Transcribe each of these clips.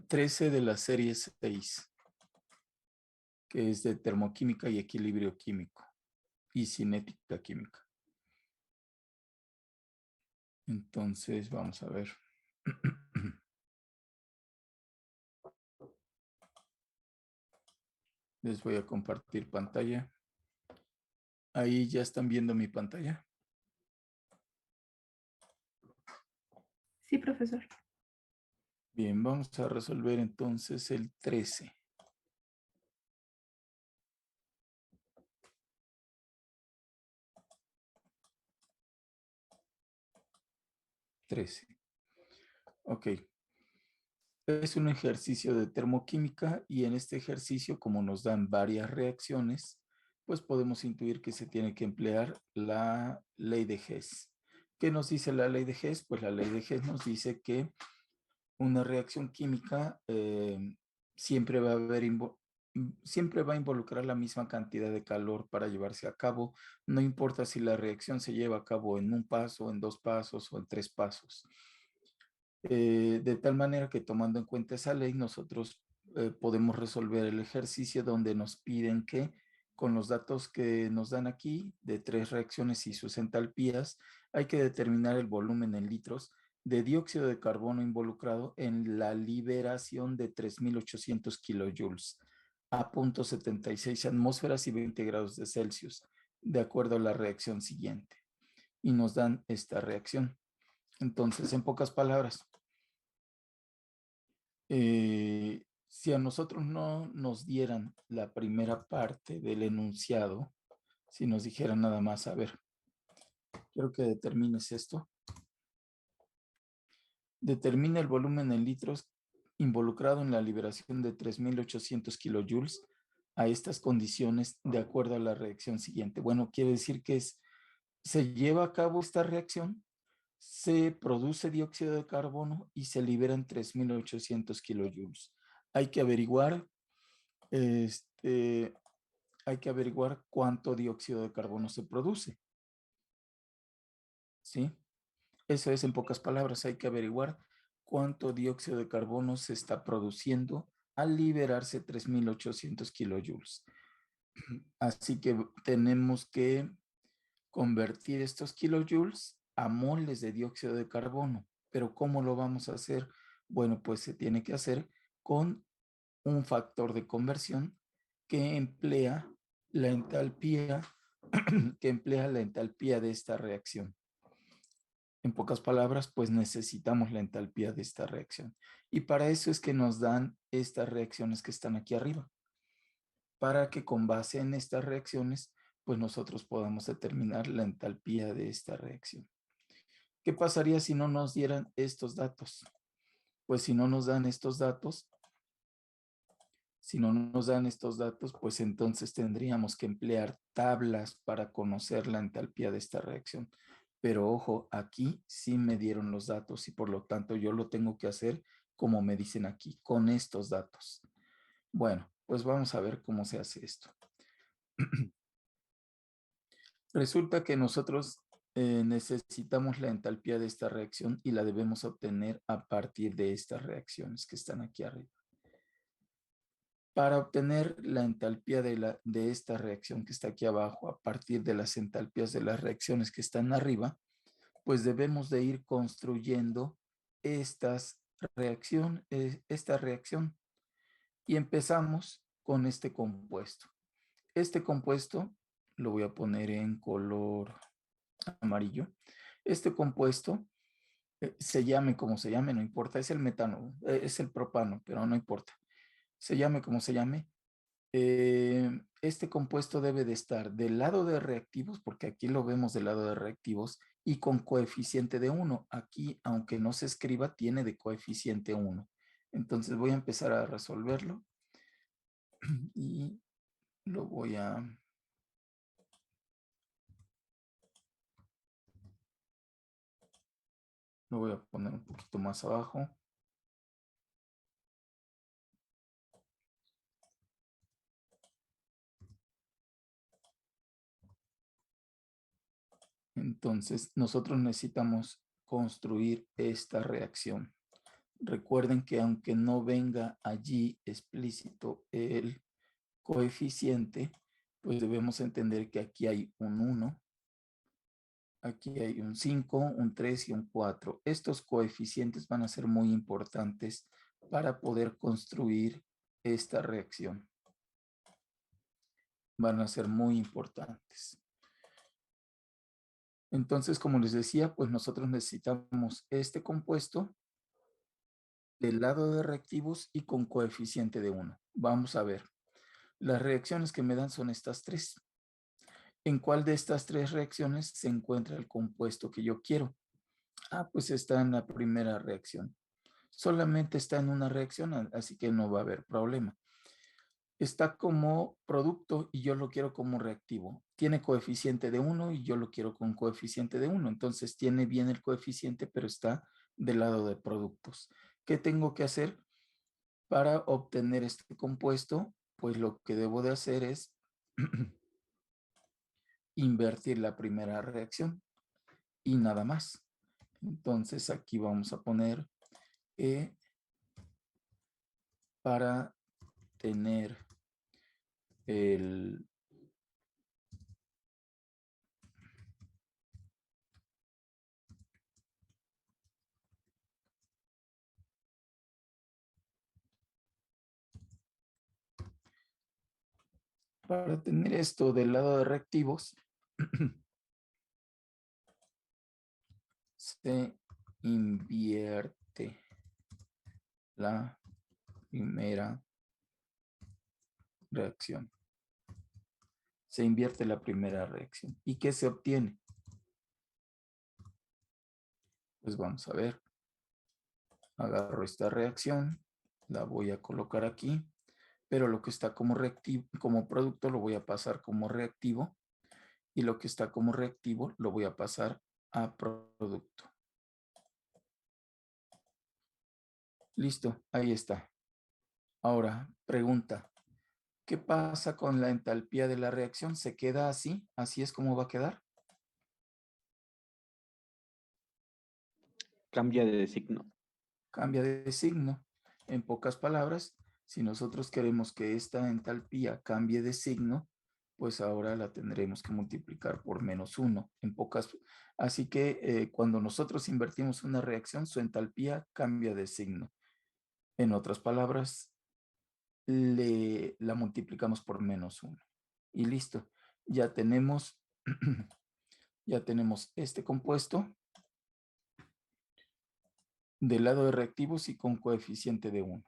13 de la serie 6, que es de termoquímica y equilibrio químico y cinética química. Entonces, vamos a ver. Les voy a compartir pantalla. Ahí ya están viendo mi pantalla. Sí, profesor. Bien, vamos a resolver entonces el 13. Ok. Es un ejercicio de termoquímica y en este ejercicio, como nos dan varias reacciones, pues podemos intuir que se tiene que emplear la ley de Hess. ¿Qué nos dice la ley de Hess? Pues la ley de Hess nos dice que una reacción química siempre va a siempre va a involucrar la misma cantidad de calor para llevarse a cabo, no importa si la reacción se lleva a cabo en un paso, en 2 pasos o en 3 pasos. De tal manera que tomando en cuenta esa ley, nosotros podemos resolver el ejercicio donde nos piden que con los datos que nos dan aquí de 3 reacciones y sus entalpías, hay que determinar el volumen en litros de dióxido de carbono involucrado en la liberación de 3.800 kilojoules a 0.76 atmósferas y 20 grados de Celsius, de acuerdo a la reacción siguiente. Y nos dan esta reacción. Entonces, en pocas palabras, si a nosotros no nos dieran la primera parte del enunciado, si nos dijeran nada más, a ver, quiero que determines esto, determina el volumen en litros involucrado en la liberación de 3.800 kilojoules a estas condiciones de acuerdo a la reacción siguiente. Bueno, quiere decir que se lleva a cabo esta reacción, se produce dióxido de carbono y se liberan 3.800 kilojoules. Hay que averiguar este, hay que averiguar cuánto dióxido de carbono se produce. ¿Sí? Eso es en pocas palabras, hay que averiguar cuánto dióxido de carbono se está produciendo al liberarse 3.800 kilojoules. Así que tenemos que convertir estos kilojoules a moles de dióxido de carbono. Pero ¿cómo lo vamos a hacer? Bueno, pues se tiene que hacer con un factor de conversión que emplea la entalpía de esta reacción. En pocas palabras, pues necesitamos la entalpía de esta reacción. Y para eso es que nos dan estas reacciones que están aquí arriba, para que con base en estas reacciones, pues nosotros podamos determinar la entalpía de esta reacción. ¿Qué pasaría si no nos dieran estos datos? Pues si no nos dan estos datos, pues entonces tendríamos que emplear tablas para conocer la entalpía de esta reacción. Pero ojo, aquí sí me dieron los datos y por lo tanto yo lo tengo que hacer como me dicen aquí, con estos datos. Bueno, pues vamos a ver cómo se hace esto. Resulta que nosotros necesitamos la entalpía de esta reacción y la debemos obtener a partir de estas reacciones que están aquí arriba. Para obtener la entalpía de esta reacción que está aquí abajo, a partir de las entalpías de las reacciones que están arriba, pues debemos de ir construyendo esta reacción. Y empezamos con este compuesto. Este compuesto lo voy a poner en color amarillo. Este compuesto, se llame como se llame, no importa, es el metano, es el propano, pero no importa. Se llame como se llame, este compuesto debe de estar del lado de reactivos, porque aquí lo vemos del lado de reactivos, y con coeficiente de 1. Aquí, aunque no se escriba, tiene de coeficiente 1. Entonces voy a empezar a resolverlo y lo voy a... Lo voy a poner un poquito más abajo. Entonces, nosotros necesitamos construir esta reacción Recuerden que aunque no venga allí explícito el coeficiente, pues debemos entender que aquí hay un 1, aquí hay un 5, un 3 y un 4. Estos coeficientes van a ser muy importantes para poder construir esta reacción. Van a ser muy importantes. Entonces, como les decía, pues nosotros necesitamos este compuesto del lado de reactivos y con coeficiente de 1. Vamos a ver. Las reacciones que me dan son estas tres. ¿En cuál de estas tres reacciones se encuentra el compuesto que yo quiero? Ah, pues está en la primera reacción. Solamente está en una reacción, así que no va a haber problema. Está como producto y yo lo quiero como reactivo. Tiene coeficiente de 1 y yo lo quiero con coeficiente de 1. Entonces tiene bien el coeficiente, pero está del lado de productos. ¿Qué tengo que hacer para obtener este compuesto? Pues lo que debo de hacer es invertir la primera reacción y nada más. Entonces aquí vamos a poner para tener el para tener esto del lado de reactivos se invierte la primera reacción. Se invierte la primera reacción. ¿Y qué se obtiene? Pues vamos a ver. Agarro esta reacción, la voy a colocar aquí, pero lo que está como reactivo, como producto lo voy a pasar como reactivo y lo que está como reactivo lo voy a pasar a producto. Listo, ahí está. Ahora, pregunta. ¿Qué pasa con la entalpía de la reacción? ¿Se queda así? ¿Así es como va a quedar? Cambia de signo. Cambia de signo. En pocas palabras, si nosotros queremos que esta entalpía cambie de signo, pues ahora la tendremos que multiplicar por -1. Así que cuando nosotros invertimos una reacción, su entalpía cambia de signo. En otras palabras, la multiplicamos por -1. Y listo. Ya tenemos, ya tenemos este compuesto del lado de reactivos y con coeficiente de 1.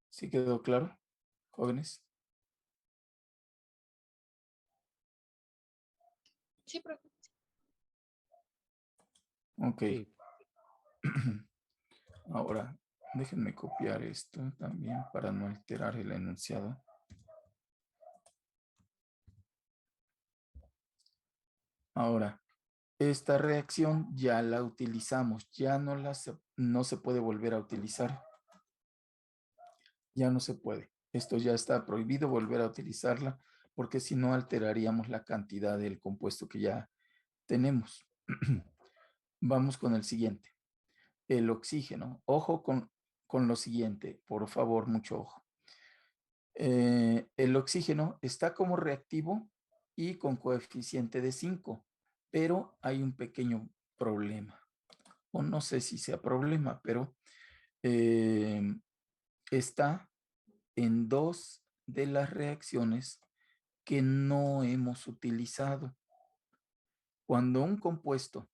¿Sí quedó claro, jóvenes? Sí, profe. Ok. Sí. Ahora, déjenme copiar esto también para no alterar el enunciado. Ahora, esta reacción ya la utilizamos, ya no se puede volver a utilizar. Ya no se puede. Esto ya está prohibido volver a utilizarla porque si no alteraríamos la cantidad del compuesto que ya tenemos. Vamos con el siguiente. El oxígeno. Ojo con lo siguiente, por favor, mucho ojo. El oxígeno está como reactivo y con coeficiente de 5, pero hay un pequeño problema. O no sé si sea problema, pero está en dos de las reacciones que no hemos utilizado. Cuando un compuesto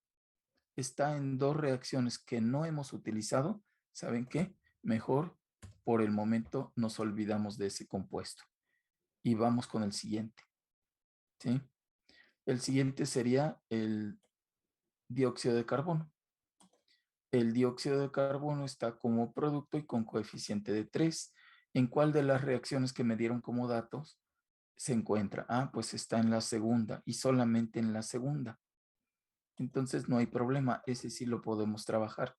está en dos reacciones que no hemos utilizado, ¿saben qué? Mejor por el momento nos olvidamos de ese compuesto y vamos con el siguiente. ¿Sí? El siguiente sería el dióxido de carbono. El dióxido de carbono está como producto y con coeficiente de 3. ¿En cuál de las reacciones que me dieron como datos se encuentra? Ah, pues está en la segunda y solamente en la segunda. Entonces no hay problema, ese sí lo podemos trabajar.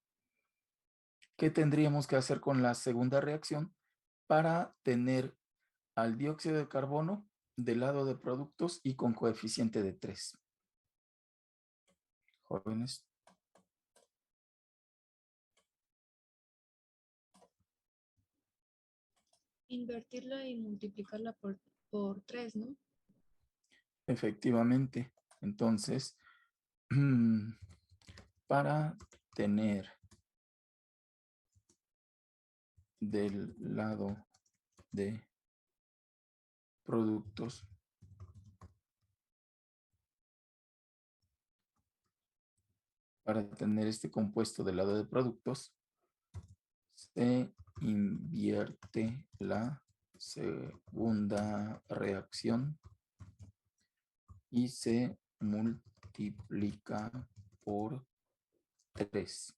¿Qué tendríamos que hacer con la segunda reacción para tener al dióxido de carbono del lado de productos y con coeficiente de 3? jóvenes. Invertirla y multiplicarla por 3, ¿no? Efectivamente. Entonces, para tener del lado de productos para tener este compuesto del lado de productos, se invierte la segunda reacción y se multiplica por 3.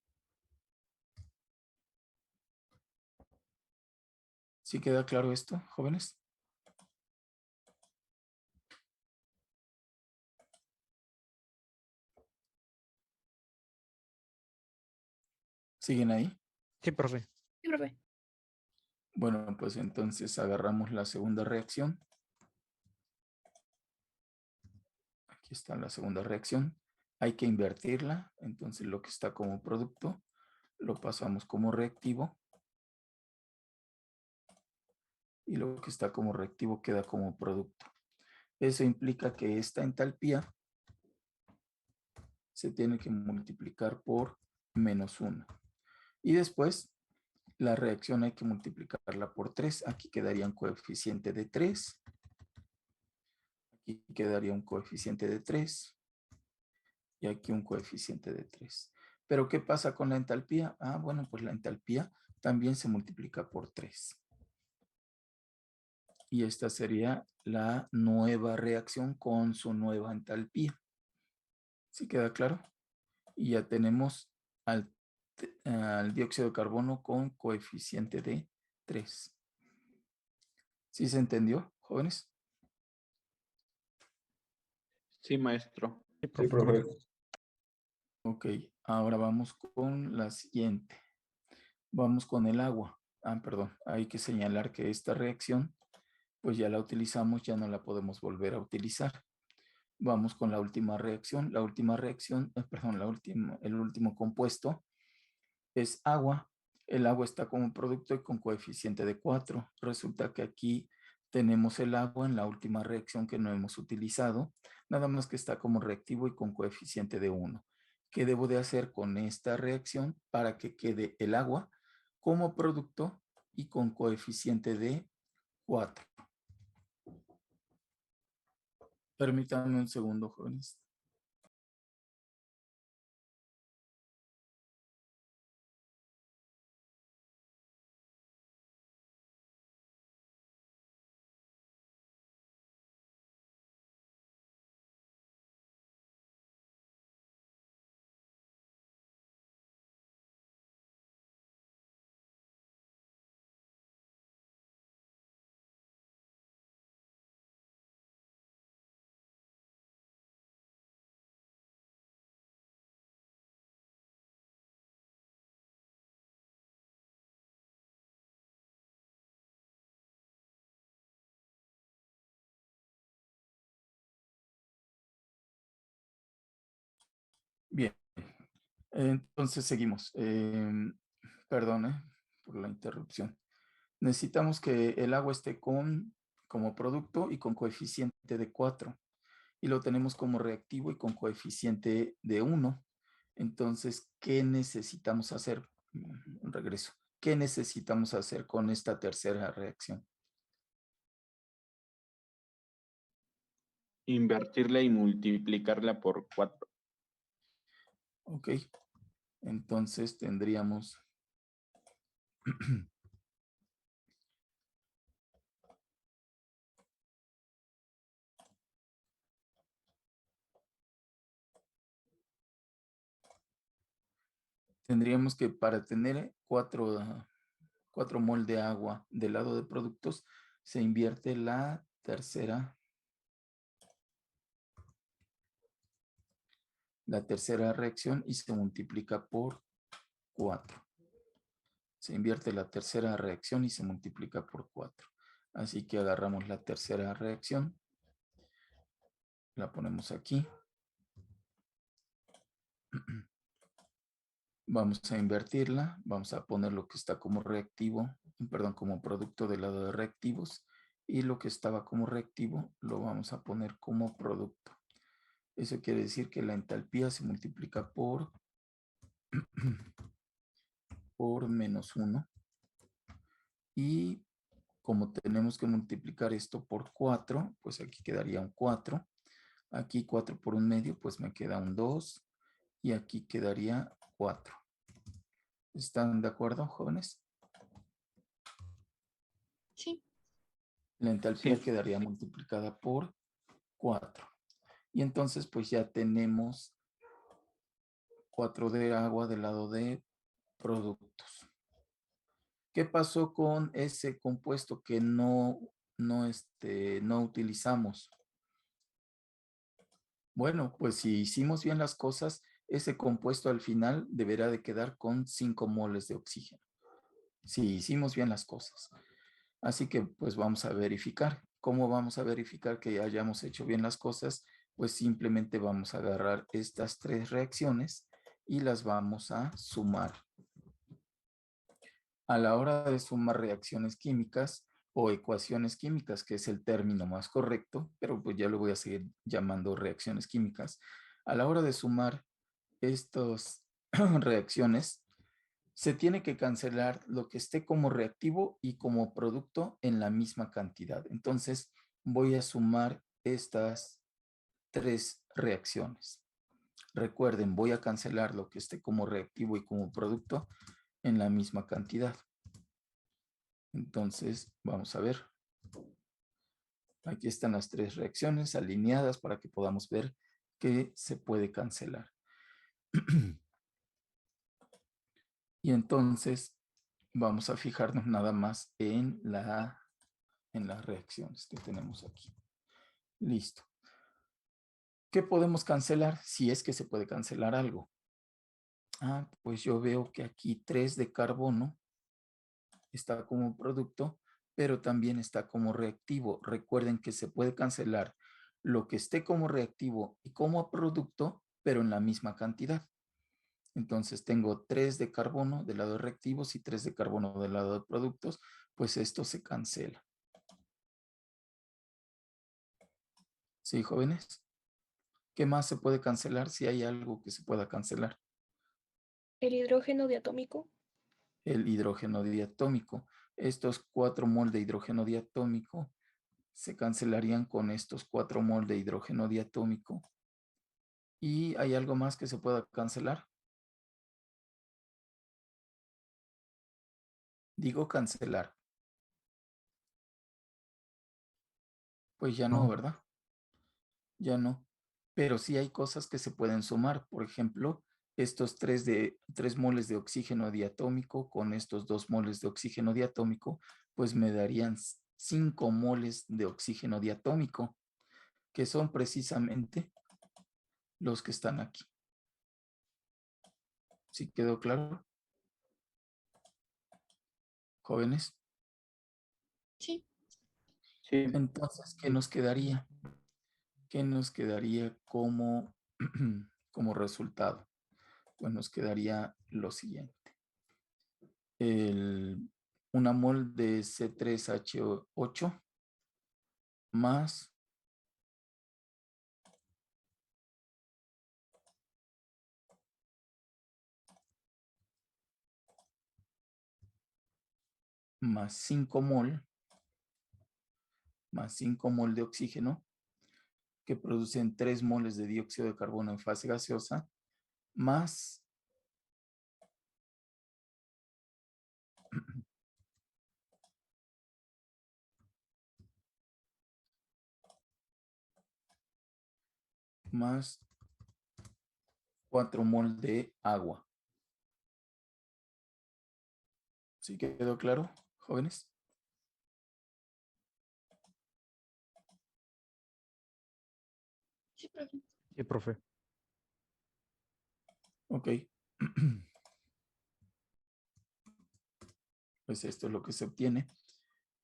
¿Sí queda claro esto, jóvenes? ¿Siguen ahí? Sí, profe. Sí, profe. Bueno, pues entonces agarramos la segunda reacción. Aquí está la segunda reacción. Hay que invertirla. Entonces lo que está como producto lo pasamos como reactivo. Y lo que está como reactivo queda como producto. Eso implica que esta entalpía se tiene que multiplicar por -1. Y después la reacción hay que multiplicarla por 3. Aquí quedaría un coeficiente de 3. Aquí quedaría un coeficiente de 3. Y aquí un coeficiente de 3. Pero ¿qué pasa con la entalpía? Ah, bueno, pues la entalpía también se multiplica por 3. Y esta sería la nueva reacción con su nueva entalpía. ¿Sí queda claro? Y ya tenemos al dióxido de carbono con coeficiente de 3. ¿Sí se entendió, jóvenes? Sí, maestro. Sí, Sí, profe. profe. Ok, ahora vamos con la siguiente. Vamos con el agua. Ah, perdón, hay que señalar que esta reacción, pues ya la utilizamos, ya no la podemos volver a utilizar. Vamos con la última reacción. La última reacción, perdón, el último compuesto es agua. El agua está como producto y con coeficiente de 4. Resulta que aquí tenemos el agua en la última reacción que no hemos utilizado, nada más que está como reactivo y con coeficiente de 1. ¿Qué debo de hacer con esta reacción para que quede el agua como producto y con coeficiente de 4? Permítanme un segundo, jóvenes. Bien, entonces seguimos. Perdón por la interrupción. Necesitamos que el agua esté como producto y con coeficiente de 4. Y lo tenemos como reactivo y con coeficiente de 1. Entonces, ¿qué necesitamos hacer? Regreso. ¿Qué necesitamos hacer con esta tercera reacción? Invertirla y multiplicarla por 4. Ok. Entonces tendríamos tendríamos que para tener 4 mol de agua del lado de productos, se invierte la tercera reacción y se multiplica por 4. Se invierte la tercera reacción y se multiplica por 4. Así que agarramos la tercera reacción, la ponemos aquí. Vamos a invertirla, vamos a poner lo que está como reactivo, perdón, como producto del lado de reactivos, y lo que estaba como reactivo lo vamos a poner como producto. Eso quiere decir que la entalpía se multiplica por -1, y como tenemos que multiplicar esto por 4, pues aquí quedaría un 4. Aquí 4 por 1/2, pues me queda un 2, y aquí quedaría 4. ¿Están de acuerdo, jóvenes? Sí. La entalpía Sí. quedaría multiplicada por 4. Y entonces pues ya tenemos 4 de agua del lado de productos. ¿Qué pasó con ese compuesto que no utilizamos? Bueno, pues si hicimos bien las cosas, ese compuesto al final deberá de quedar con 5 moles de oxígeno. Si hicimos bien las cosas. Así que pues vamos a verificar. ¿Cómo vamos a verificar que hayamos hecho bien las cosas? Pues simplemente vamos a agarrar estas 3 reacciones y las vamos a sumar. A la hora de sumar reacciones químicas o ecuaciones químicas, que es el término más correcto, pero pues ya lo voy a seguir llamando reacciones químicas. A la hora de sumar estas reacciones, se tiene que cancelar lo que esté como reactivo y como producto en la misma cantidad. Entonces, voy a sumar estas 3 reacciones. Recuerden, voy a cancelar lo que esté como reactivo y como producto en la misma cantidad. Entonces, vamos a ver. Aquí están las 3 reacciones alineadas para que podamos ver que se puede cancelar. Y entonces vamos a fijarnos nada más en las reacciones que tenemos aquí. Listo. ¿Qué podemos cancelar si es que se puede cancelar algo? Pues yo veo que aquí 3 de carbono está como producto, pero también está como reactivo. Recuerden que se puede cancelar lo que esté como reactivo y como producto, pero en la misma cantidad. Entonces tengo 3 de carbono del lado de reactivos y 3 de carbono del lado de productos, pues esto se cancela. ¿Sí, jóvenes? ¿Qué más se puede cancelar si hay algo que se pueda cancelar? El hidrógeno diatómico. El hidrógeno diatómico. Estos 4 mol de hidrógeno diatómico se cancelarían con estos 4 mol de hidrógeno diatómico. ¿Y hay algo más que se pueda cancelar? Digo cancelar. Pues ya no, ¿verdad? Ya no. Pero sí hay cosas que se pueden sumar. Por ejemplo, estos 3 moles de oxígeno diatómico con estos 2 moles de oxígeno diatómico, pues me darían 5 moles de oxígeno diatómico, que son precisamente los que están aquí. ¿Sí quedó claro? Jóvenes. Sí. Sí. Entonces, ¿qué nos quedaría? ¿Qué nos quedaría como, como resultado? Pues nos quedaría lo siguiente. Una mol de C3H8 más más 5 mol de oxígeno que producen 3 moles de dióxido de carbono en fase gaseosa más más 4 mol de agua. ¿Sí quedó claro, jóvenes? Sí, profe. Sí, profe. Ok. Pues esto es lo que se obtiene.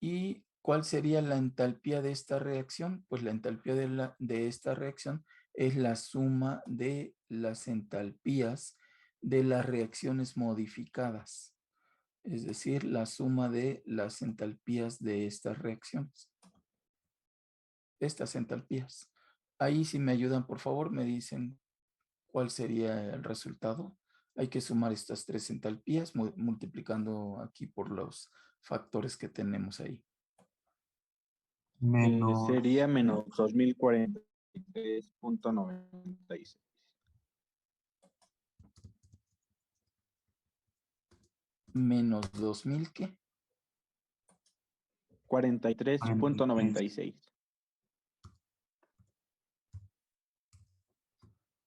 ¿Y cuál sería la entalpía de esta reacción? Pues la entalpía de esta reacción es la suma de las entalpías de las reacciones modificadas, es decir, la suma de las entalpías de estas reacciones. Estas entalpías. Ahí si me ayudan, por favor, me dicen cuál sería el resultado. Hay que sumar estas tres entalpías multiplicando aquí por los factores que tenemos ahí. Sería menos 2043.96. Menos 2000, ¿qué? 43.96.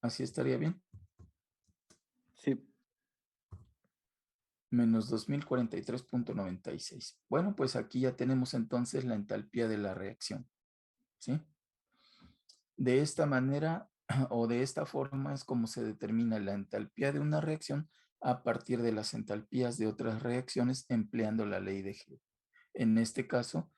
¿Así estaría bien? Sí. Menos 2043.96. Bueno, pues aquí ya tenemos entonces la entalpía de la reacción, ¿sí? De esta manera o de esta forma es como se determina la entalpía de una reacción a partir de las entalpías de otras reacciones empleando la ley de G. En este caso,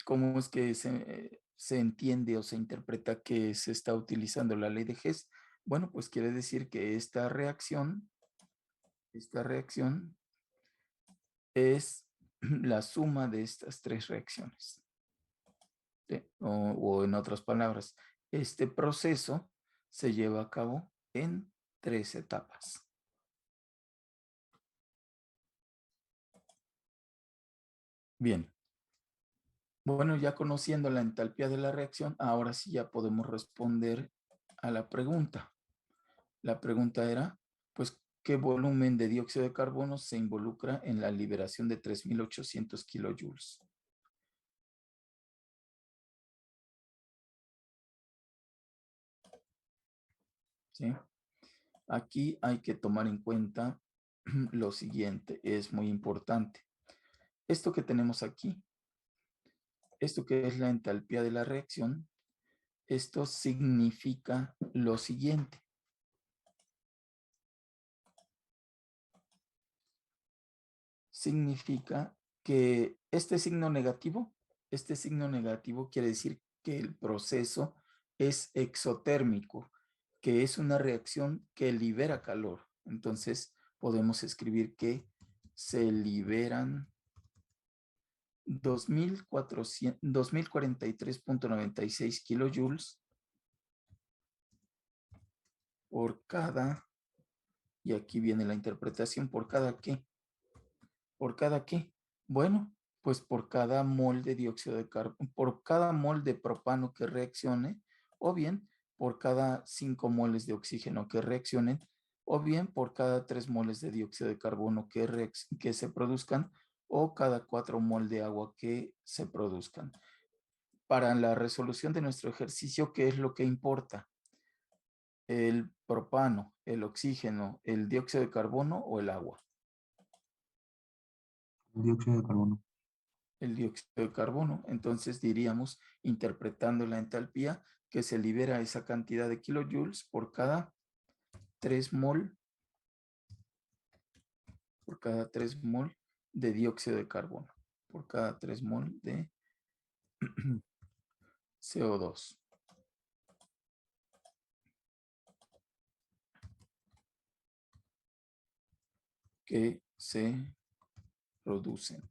¿cómo es que se entiende o se interpreta que se está utilizando la ley de Hess? Bueno, pues quiere decir que esta reacción es la suma de estas tres reacciones. ¿Sí? O en otras palabras, este proceso se lleva a cabo en 3 etapas. Bien. Bueno, ya conociendo la entalpía de la reacción, ahora sí ya podemos responder a la pregunta. La pregunta era, pues, ¿qué volumen de dióxido de carbono se involucra en la liberación de 3.800 kilojoules? ¿Sí? Aquí hay que tomar en cuenta lo siguiente, es muy importante. Esto que tenemos aquí, esto que es la entalpía de la reacción, esto significa lo siguiente. Significa que este signo negativo quiere decir que el proceso es exotérmico, que es una reacción que libera calor. Entonces podemos escribir que se liberan 2043.96 kilojoules por cada, y aquí viene la interpretación, ¿por cada qué? ¿Por cada qué? Bueno, pues por cada mol de dióxido de carbono, por cada mol de propano que reaccione, o bien por cada 5 moles de oxígeno que reaccionen, o bien por cada 3 moles de dióxido de carbono que se produzcan, o cada 4 mol de agua que se produzcan. Para la resolución de nuestro ejercicio, ¿qué es lo que importa? ¿El propano, el oxígeno, el dióxido de carbono o el agua? El dióxido de carbono. El dióxido de carbono. Entonces diríamos, interpretando la entalpía, que se libera esa cantidad de kilojoules por cada 3 mol, de dióxido de carbono, por cada 3 mol de CO2. Que se producen.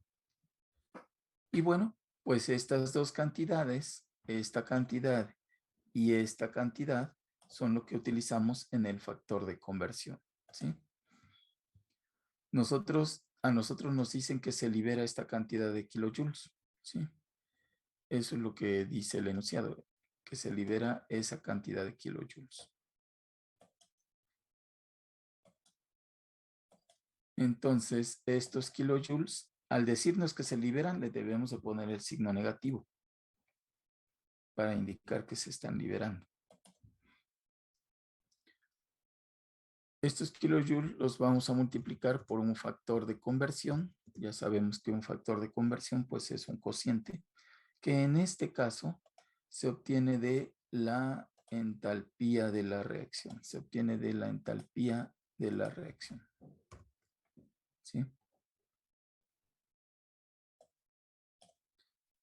Y bueno, pues estas dos cantidades, esta cantidad y esta cantidad, son lo que utilizamos en el factor de conversión, ¿sí? A nosotros nos dicen que se libera esta cantidad de kilojoules, ¿sí? Eso es lo que dice el enunciado, que se libera esa cantidad de kilojoules. Entonces, estos kilojoules, al decirnos que se liberan, le debemos de poner el signo negativo para indicar que se están liberando. Estos kilojoules los vamos a multiplicar por un factor de conversión. Ya sabemos que un factor de conversión pues es un cociente, que en este caso se obtiene de la entalpía de la reacción. Se obtiene de la entalpía de la reacción. ¿Sí?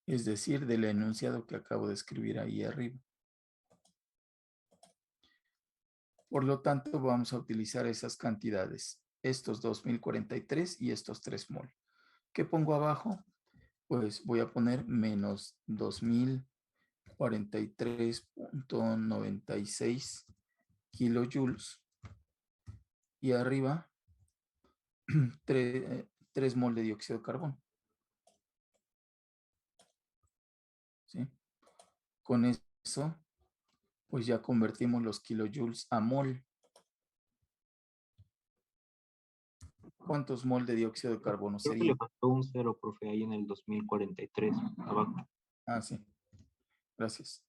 Es decir, del enunciado que acabo de escribir ahí arriba. Por lo tanto, vamos a utilizar esas cantidades, estos 2043 y estos 3 mol. ¿Qué pongo abajo? Pues voy a poner menos 2043.96 kilojoules y arriba 3 mol de dióxido de carbono. ¿Sí? Con eso, pues ya convertimos los kilojoules a mol. ¿Cuántos mol de dióxido de carbono Creo que serían? le faltó un 0, profe, ahí en el 2043, abajo. Ah, sí. Gracias.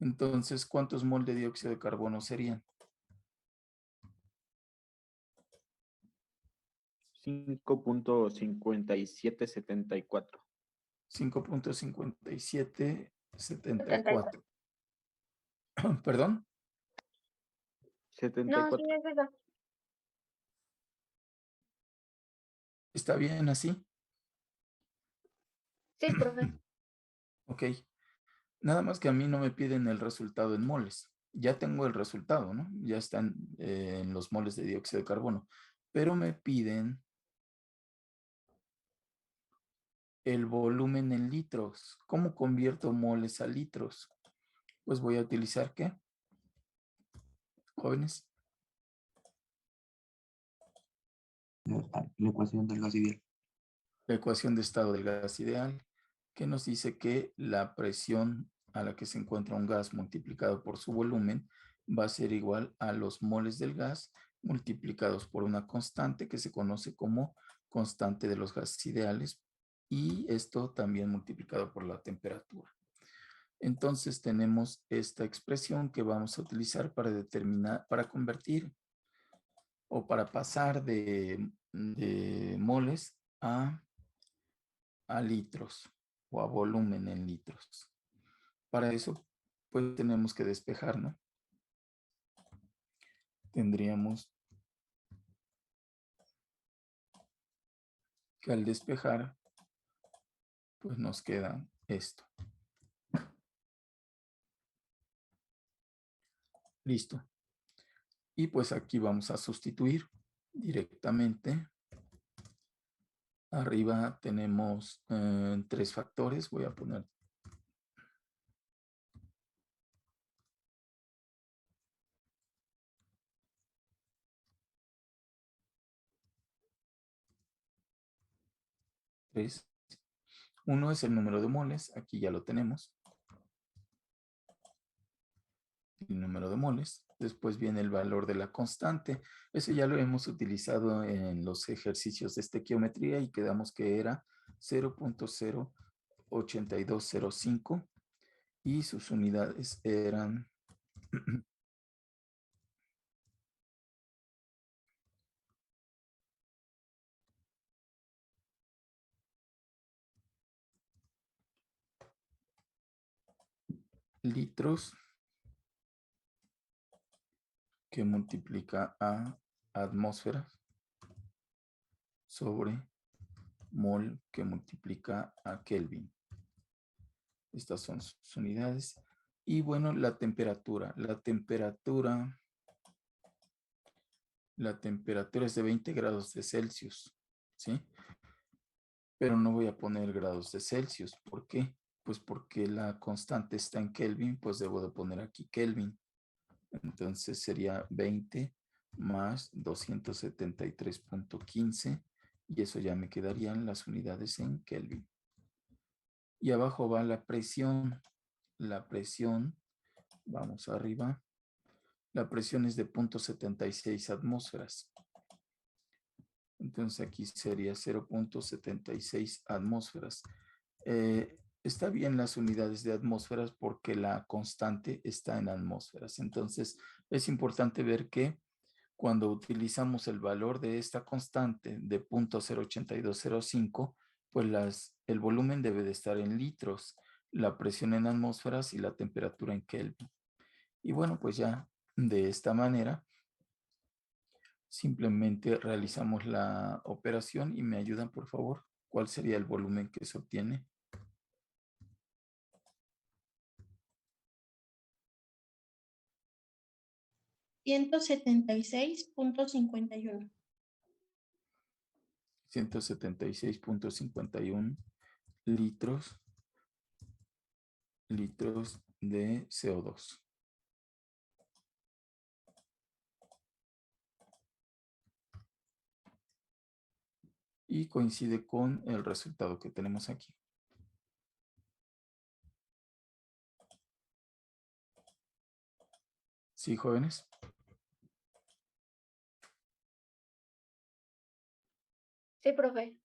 Entonces, ¿cuántos mol de dióxido de carbono serían? 5.5774. 5.5774. ¿Perdón? No, sí 74. es eso. ¿Está bien así? Sí, profe. Ok. Nada más que a mí no me piden el resultado en moles. Ya tengo el resultado, ¿no? Ya están en los moles de dióxido de carbono. Pero me piden el volumen en litros. ¿Cómo convierto moles a litros? Pues voy a utilizar, ¿qué? Jóvenes. La ecuación del gas ideal. La ecuación de estado del gas ideal, que nos dice que la presión a la que se encuentra un gas multiplicado por su volumen va a ser igual a los moles del gas multiplicados por una constante que se conoce como constante de los gases ideales, y esto también multiplicado por la temperatura. Entonces tenemos esta expresión que vamos a utilizar para determinar, para convertir o para pasar de moles a litros o a volumen en litros. Para eso, pues tenemos que despejar, ¿no? Tendríamos que al despejar, pues nos queda esto. Listo. Y pues aquí vamos a sustituir directamente. Arriba tenemos 3 factores. Voy a poner tres. Uno es el número de moles. Aquí ya lo tenemos. El número de moles. Después viene el valor de la constante. Eso ya lo hemos utilizado en los ejercicios de estequiometría y quedamos que era 0.08205 y sus unidades eran litros, que multiplica a atmósferas, sobre mol, que multiplica a Kelvin. Estas son sus unidades. Y bueno, la temperatura. La temperatura es de 20 grados de Celsius, ¿sí? Pero no voy a poner grados de Celsius. ¿Por qué? Pues porque la constante está en Kelvin, pues debo de poner aquí Kelvin. Entonces sería 20 más 273.15 y eso ya me quedarían las unidades en Kelvin. Y abajo va la presión. La presión, vamos arriba. La presión es de 0.76 atmósferas. Entonces aquí sería 0.76 atmósferas. Está bien las unidades de atmósferas porque la constante está en atmósferas. Entonces es importante ver que cuando utilizamos el valor de esta constante de 0.08205, pues el volumen debe de estar en litros, la presión en atmósferas y la temperatura en Kelvin. Y bueno, pues ya de esta manera simplemente realizamos la operación y me ayudan, por favor. ¿Cuál sería el volumen que se obtiene? 176.51. 176.51 litros de CO2. Y coincide con el resultado que tenemos aquí. ¿Sí, jóvenes? Sí, profe.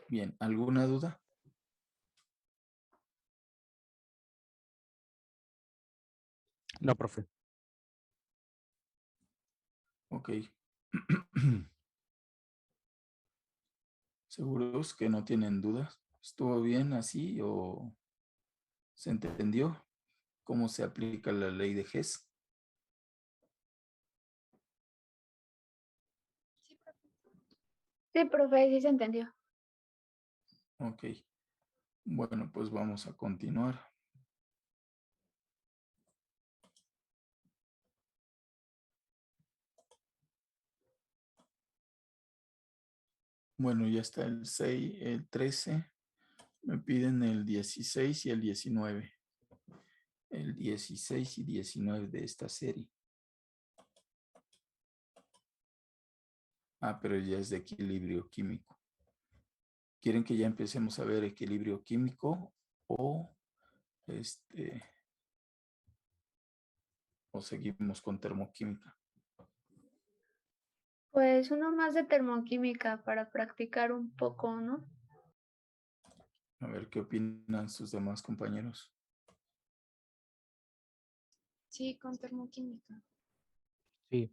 Bien, ¿alguna duda? No, profe. Ok. ¿Seguros que no tienen dudas? ¿Estuvo bien así o se entendió cómo se aplica la ley de Hess? Sí, profe, sí se entendió. Ok. Bueno, pues vamos a continuar. Bueno, ya está el 6, el 13. Me piden el 16 y el 19. El 16 y 19 de esta serie. Ah, pero ya es de equilibrio químico. ¿Quieren que ya empecemos a ver equilibrio químico o o seguimos con termoquímica? Pues uno más de termoquímica para practicar un poco, ¿no? A ver qué opinan sus demás compañeros. Sí, con termoquímica. Sí.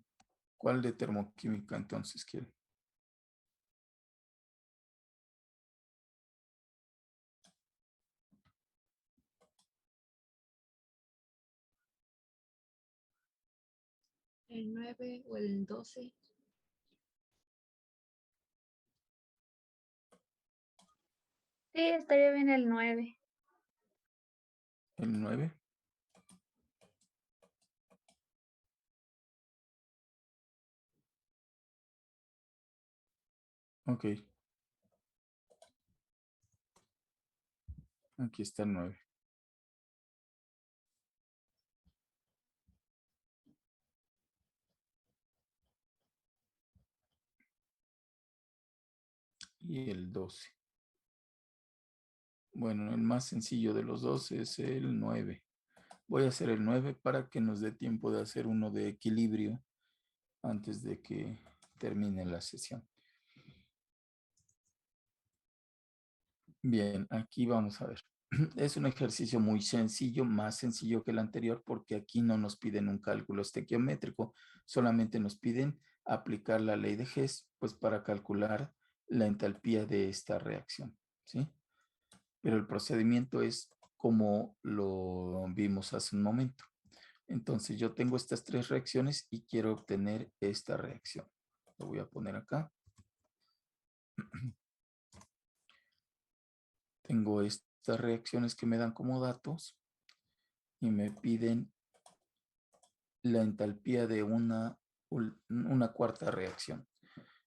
¿Cuál de termoquímica entonces quieren? El 9 o el 12. Sí, estaría bien el 9. ¿El 9? Ok. Aquí está el 9. Y el 12. Bueno, el más sencillo de los dos es el 9. Voy a hacer el 9 para que nos dé tiempo de hacer uno de equilibrio antes de que termine la sesión. Bien, aquí vamos a ver. Es un ejercicio muy sencillo, más sencillo que el anterior, porque aquí no nos piden un cálculo estequiométrico, solamente nos piden aplicar la ley de Hess, pues para calcular la entalpía de esta reacción, ¿sí? Pero el procedimiento es como lo vimos hace un momento. Entonces yo tengo estas tres reacciones y quiero obtener esta reacción. Lo voy a poner acá. Tengo estas reacciones que me dan como datos y me piden la entalpía de una cuarta reacción.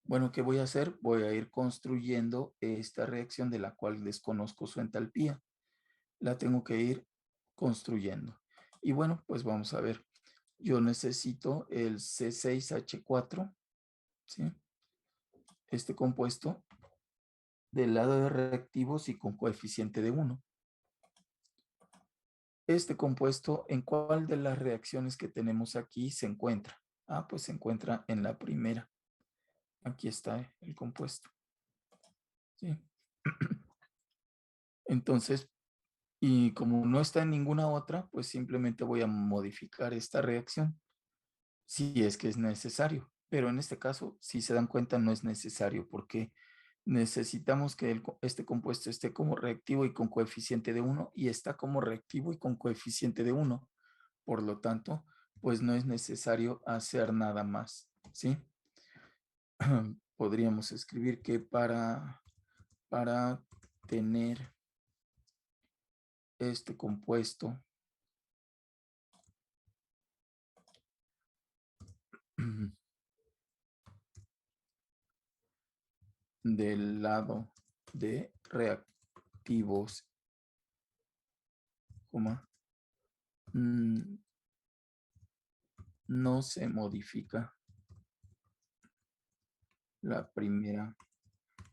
Bueno, ¿qué voy a hacer? Voy a ir construyendo esta reacción de la cual desconozco su entalpía. La tengo que ir construyendo. Y bueno, pues vamos a ver. Yo necesito el C6H4, ¿sí? Este compuesto del lado de reactivos y con coeficiente de 1. Este compuesto, ¿en cuál de las reacciones que tenemos aquí se encuentra? Ah, pues se encuentra en la primera. Aquí está el compuesto. ¿Sí? Entonces, y como no está en ninguna otra, pues simplemente voy a modificar esta reacción si es que es necesario. Pero en este caso, si se dan cuenta, no es necesario porque necesitamos que este compuesto esté como reactivo y con coeficiente de 1 y está como reactivo y con coeficiente de 1. Por lo tanto, pues no es necesario hacer nada más, ¿sí? Podríamos escribir que para tener este compuesto del lado de reactivos, coma, no se modifica la primera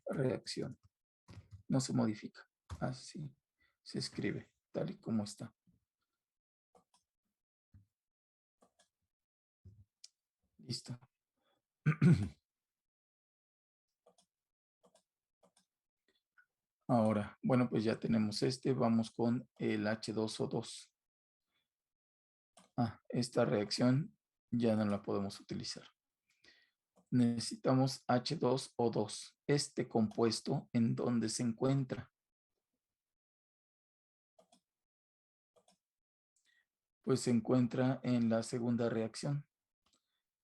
reacción. No se modifica. Así se escribe, tal y como está. Listo. Ahora, bueno, pues ya tenemos este. Vamos con el H2O2. Esta reacción ya no la podemos utilizar. Necesitamos H2O2. Este compuesto, ¿en dónde se encuentra? Pues se encuentra en la segunda reacción.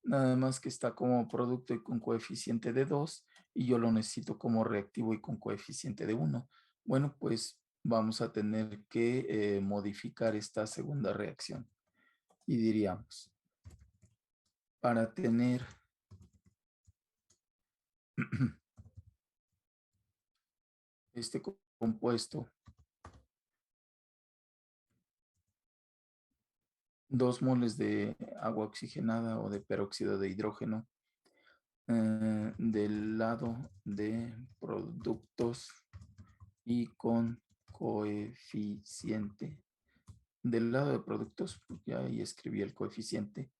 Nada más que está como producto y con coeficiente de 2 y yo lo necesito como reactivo y con coeficiente de 1. Bueno, pues vamos a tener que modificar esta segunda reacción. Y diríamos, para tener este compuesto 2 moles de agua oxigenada o de peróxido de hidrógeno del lado de productos y con coeficiente del lado de productos, porque ahí escribí el coeficiente,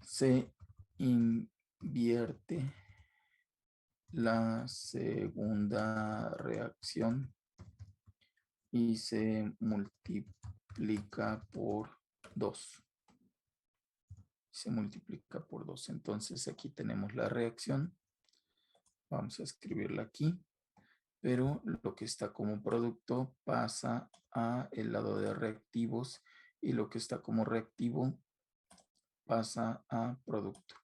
se invierte la segunda reacción y se multiplica por 2. Se multiplica por 2. Entonces aquí tenemos la reacción. Vamos a escribirla aquí. Pero lo que está como producto pasa a el lado de reactivos y lo que está como reactivo pasa a producto.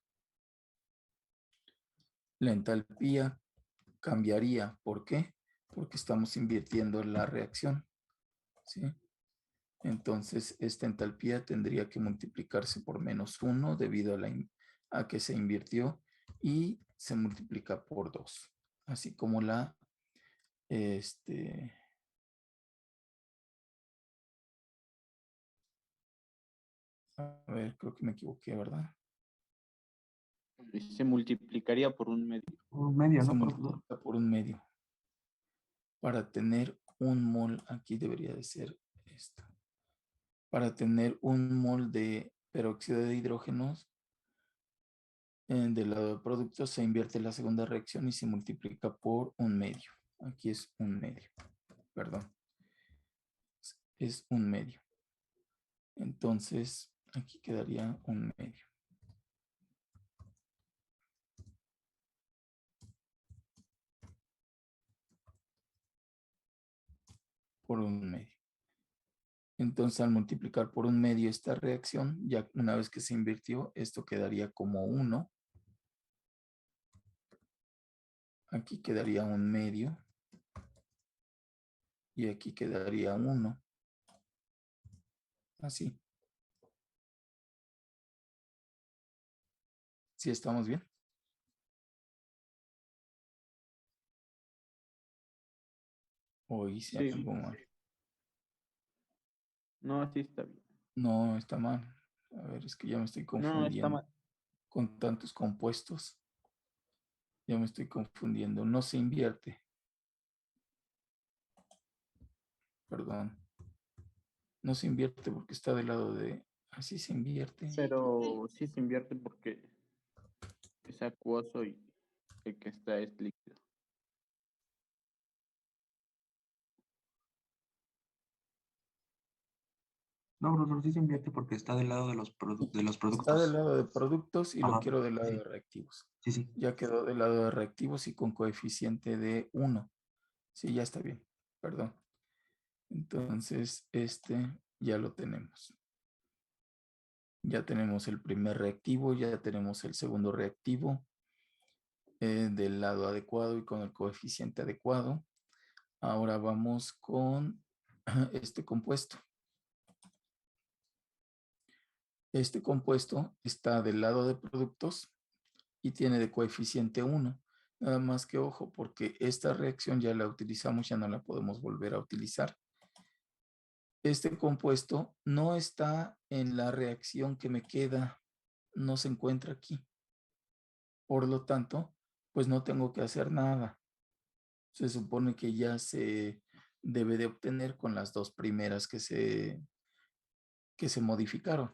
La entalpía cambiaría. ¿Por qué? Porque estamos invirtiendo la reacción. ¿Sí? Entonces, esta entalpía tendría que multiplicarse por -1 debido a que se invirtió y se multiplica por 2. Así como la a ver, creo que me equivoqué, ¿verdad? Se multiplicaría por un medio. Un medio, Se ¿no, profesor? multiplica por un medio. Para tener un mol, aquí debería de ser esto. Para tener un mol de peróxido de hidrógenos, del lado de productos se invierte la segunda reacción y se multiplica por un medio. Aquí es un medio, perdón. Es un medio. Entonces, aquí quedaría un medio. Por un medio. Entonces, al multiplicar por un medio esta reacción, ya una vez que se invirtió, esto quedaría como 1. Aquí quedaría un medio. Y aquí quedaría 1. Así. ¿Sí estamos bien? ¿O hice Sí. algo mal? No, así está bien. No, está mal. A ver, es que ya me estoy No, confundiendo está mal. con tantos compuestos. Ya me estoy confundiendo. No se invierte. Perdón. No se invierte porque está del lado de... Así se invierte. Pero sí se invierte porque es acuoso y el que está es líquido. No, profesor, sí se invierte porque está del lado de los, de los Está del productos. lado de productos y lo Ajá, quiero del lado sí. de reactivos. Sí, sí. Ya quedó del lado de reactivos y con coeficiente de 1. Sí, ya está bien. Perdón. Entonces, ya lo tenemos. Ya tenemos el primer reactivo, ya tenemos el segundo reactivo del lado adecuado y con el coeficiente adecuado. Ahora vamos con este compuesto. Este compuesto está del lado de productos y tiene de coeficiente 1. Nada más que ojo, porque esta reacción ya la utilizamos, ya no la podemos volver a utilizar. Este compuesto no está en la reacción que me queda, no se encuentra aquí. Por lo tanto, pues no tengo que hacer nada. Se supone que ya se debe de obtener con las dos primeras que se modificaron.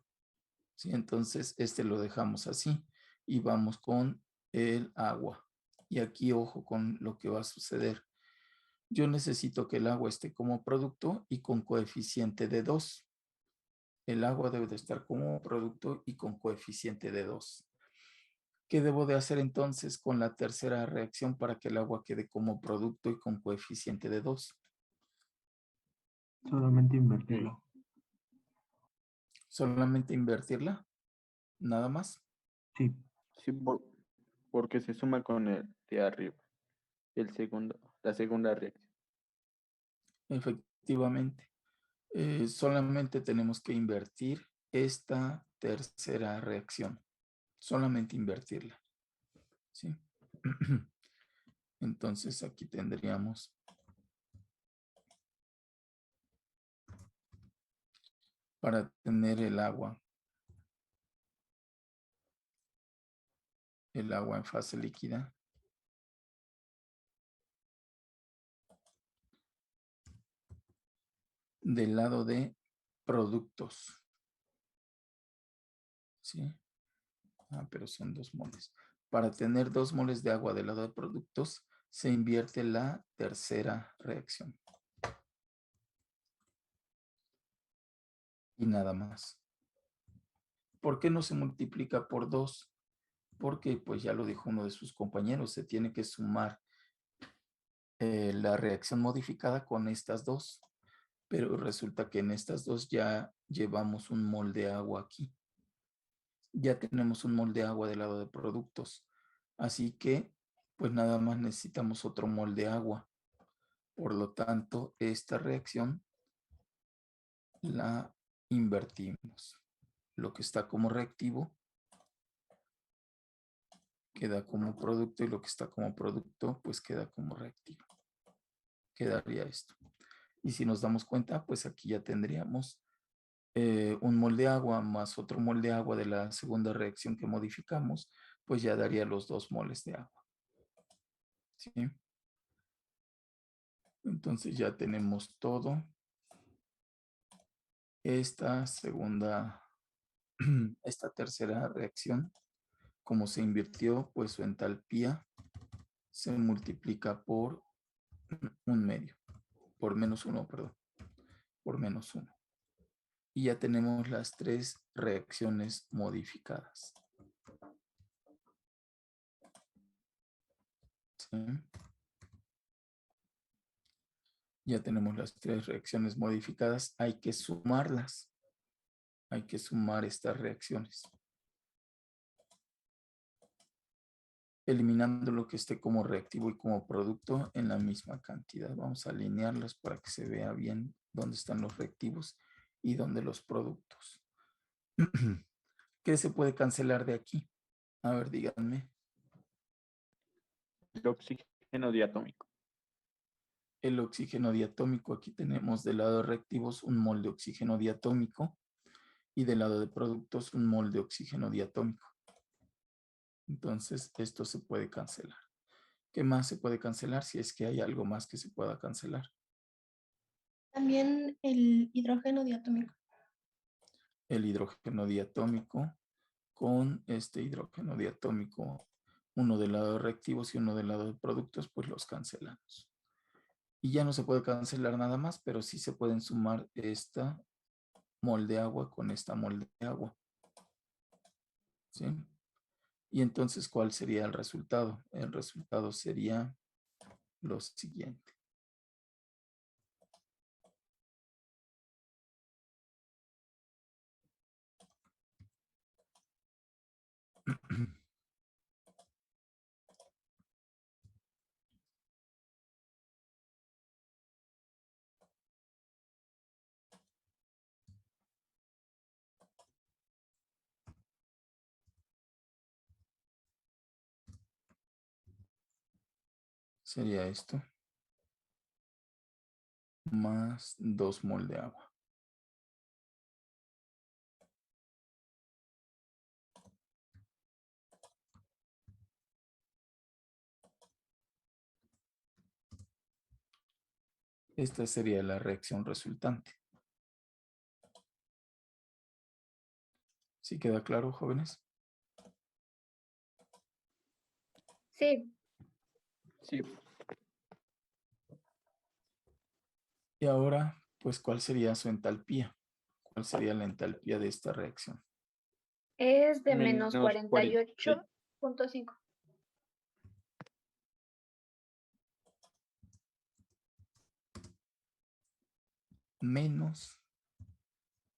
¿Sí? Entonces, este lo dejamos así y vamos con el agua. Y aquí, ojo con lo que va a suceder. Yo necesito que el agua esté como producto y con coeficiente de 2. El agua debe de estar como producto y con coeficiente de 2. ¿Qué debo de hacer entonces con la tercera reacción para que el agua quede como producto y con coeficiente de 2? Solamente invertirla. Solamente invertirla, nada más. Sí, Sí, porque se suma con el de arriba. La segunda reacción. Efectivamente. Solamente tenemos que invertir esta tercera reacción. Solamente invertirla. ¿Sí? Entonces aquí tendríamos para tener el agua en fase líquida. Del lado de productos. ¿Sí? Pero son 2 moles. Para tener 2 moles de agua del lado de productos, se invierte la tercera reacción. Y nada más. ¿Por qué no se multiplica por 2? Porque, pues ya lo dijo uno de sus compañeros, se tiene que sumar la reacción modificada con estas dos. Pero resulta que en estas dos ya llevamos un mol de agua aquí. Ya tenemos un mol de agua del lado de productos. Así que, pues nada más necesitamos otro mol de agua. Por lo tanto, esta reacción la invertimos. Lo que está como reactivo queda como producto y lo que está como producto, pues queda como reactivo. Quedaría esto. Y si nos damos cuenta, pues aquí ya tendríamos un mol de agua más otro mol de agua de la segunda reacción que modificamos, pues ya daría los 2 moles de agua. ¿Sí? Entonces ya tenemos todo. Esta segunda, esta tercera reacción, como se invirtió, pues su entalpía se multiplica por un medio, por menos 1, perdón, por menos 1. Y ya tenemos las 3 reacciones modificadas. ¿Sí? Ya tenemos las 3 reacciones modificadas. Hay que sumarlas. Hay que sumar estas reacciones. Eliminando lo que esté como reactivo y como producto en la misma cantidad. Vamos a alinearlas para que se vea bien dónde están los reactivos y dónde los productos. ¿Qué se puede cancelar de aquí? A ver, díganme. El oxígeno diatómico. El oxígeno diatómico, aquí tenemos del lado de reactivos un mol de oxígeno diatómico y del lado de productos un mol de oxígeno diatómico. Entonces, esto se puede cancelar. ¿Qué más se puede cancelar si es que hay algo más que se pueda cancelar? También el hidrógeno diatómico. El hidrógeno diatómico con este hidrógeno diatómico, uno del lado de reactivos y uno del lado de productos, pues los cancelamos. Y ya no se puede cancelar nada más, pero sí se pueden sumar esta mol de agua con esta mol de agua. ¿Sí? Y entonces, ¿cuál sería el resultado? El resultado sería lo siguiente. sería esto, más 2 mol de agua. Esta sería la reacción resultante. ¿Sí queda claro, jóvenes? Sí, Sí, Y ahora, pues, ¿cuál sería su entalpía? ¿Cuál sería la entalpía de esta reacción? es de menos menos 48.5. Menos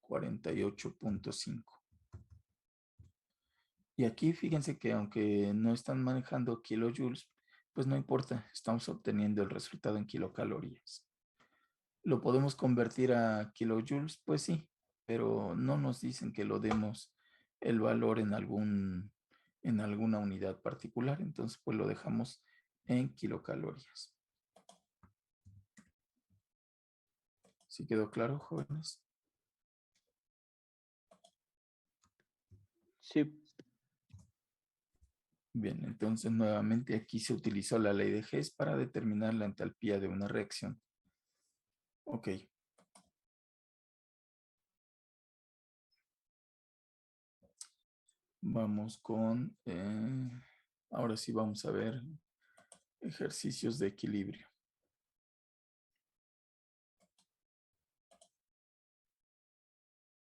48.5. Y aquí fíjense que aunque no están manejando kilojoules, pues no importa, estamos obteniendo el resultado en kilocalorías. ¿Lo podemos convertir a kilojoules? Pues sí, pero no nos dicen que lo demos el valor en alguna unidad particular, entonces pues lo dejamos en kilocalorías. ¿Sí quedó claro, jóvenes? sí, Bien, entonces nuevamente aquí se utilizó la ley de Hess para determinar la entalpía de una reacción. Ok. Vamos con, ahora sí vamos a ver ejercicios de equilibrio.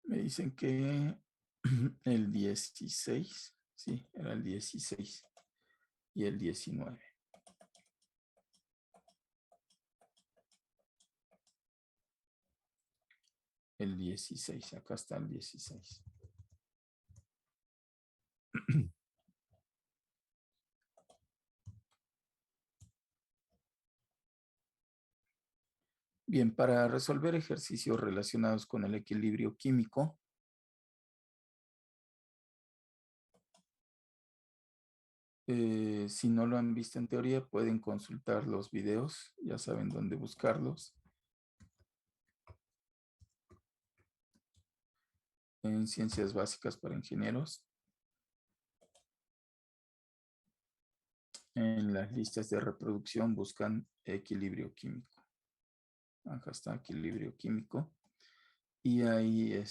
Me dicen que el 16, sí, era el 16 y el 19. El 16, acá está el 16. Bien, para resolver ejercicios relacionados con el equilibrio químico, si no lo han visto en teoría, pueden consultar los videos, ya saben dónde buscarlos. En Ciencias Básicas para Ingenieros. En las listas de reproducción buscan equilibrio químico. Acá está equilibrio químico. Y hay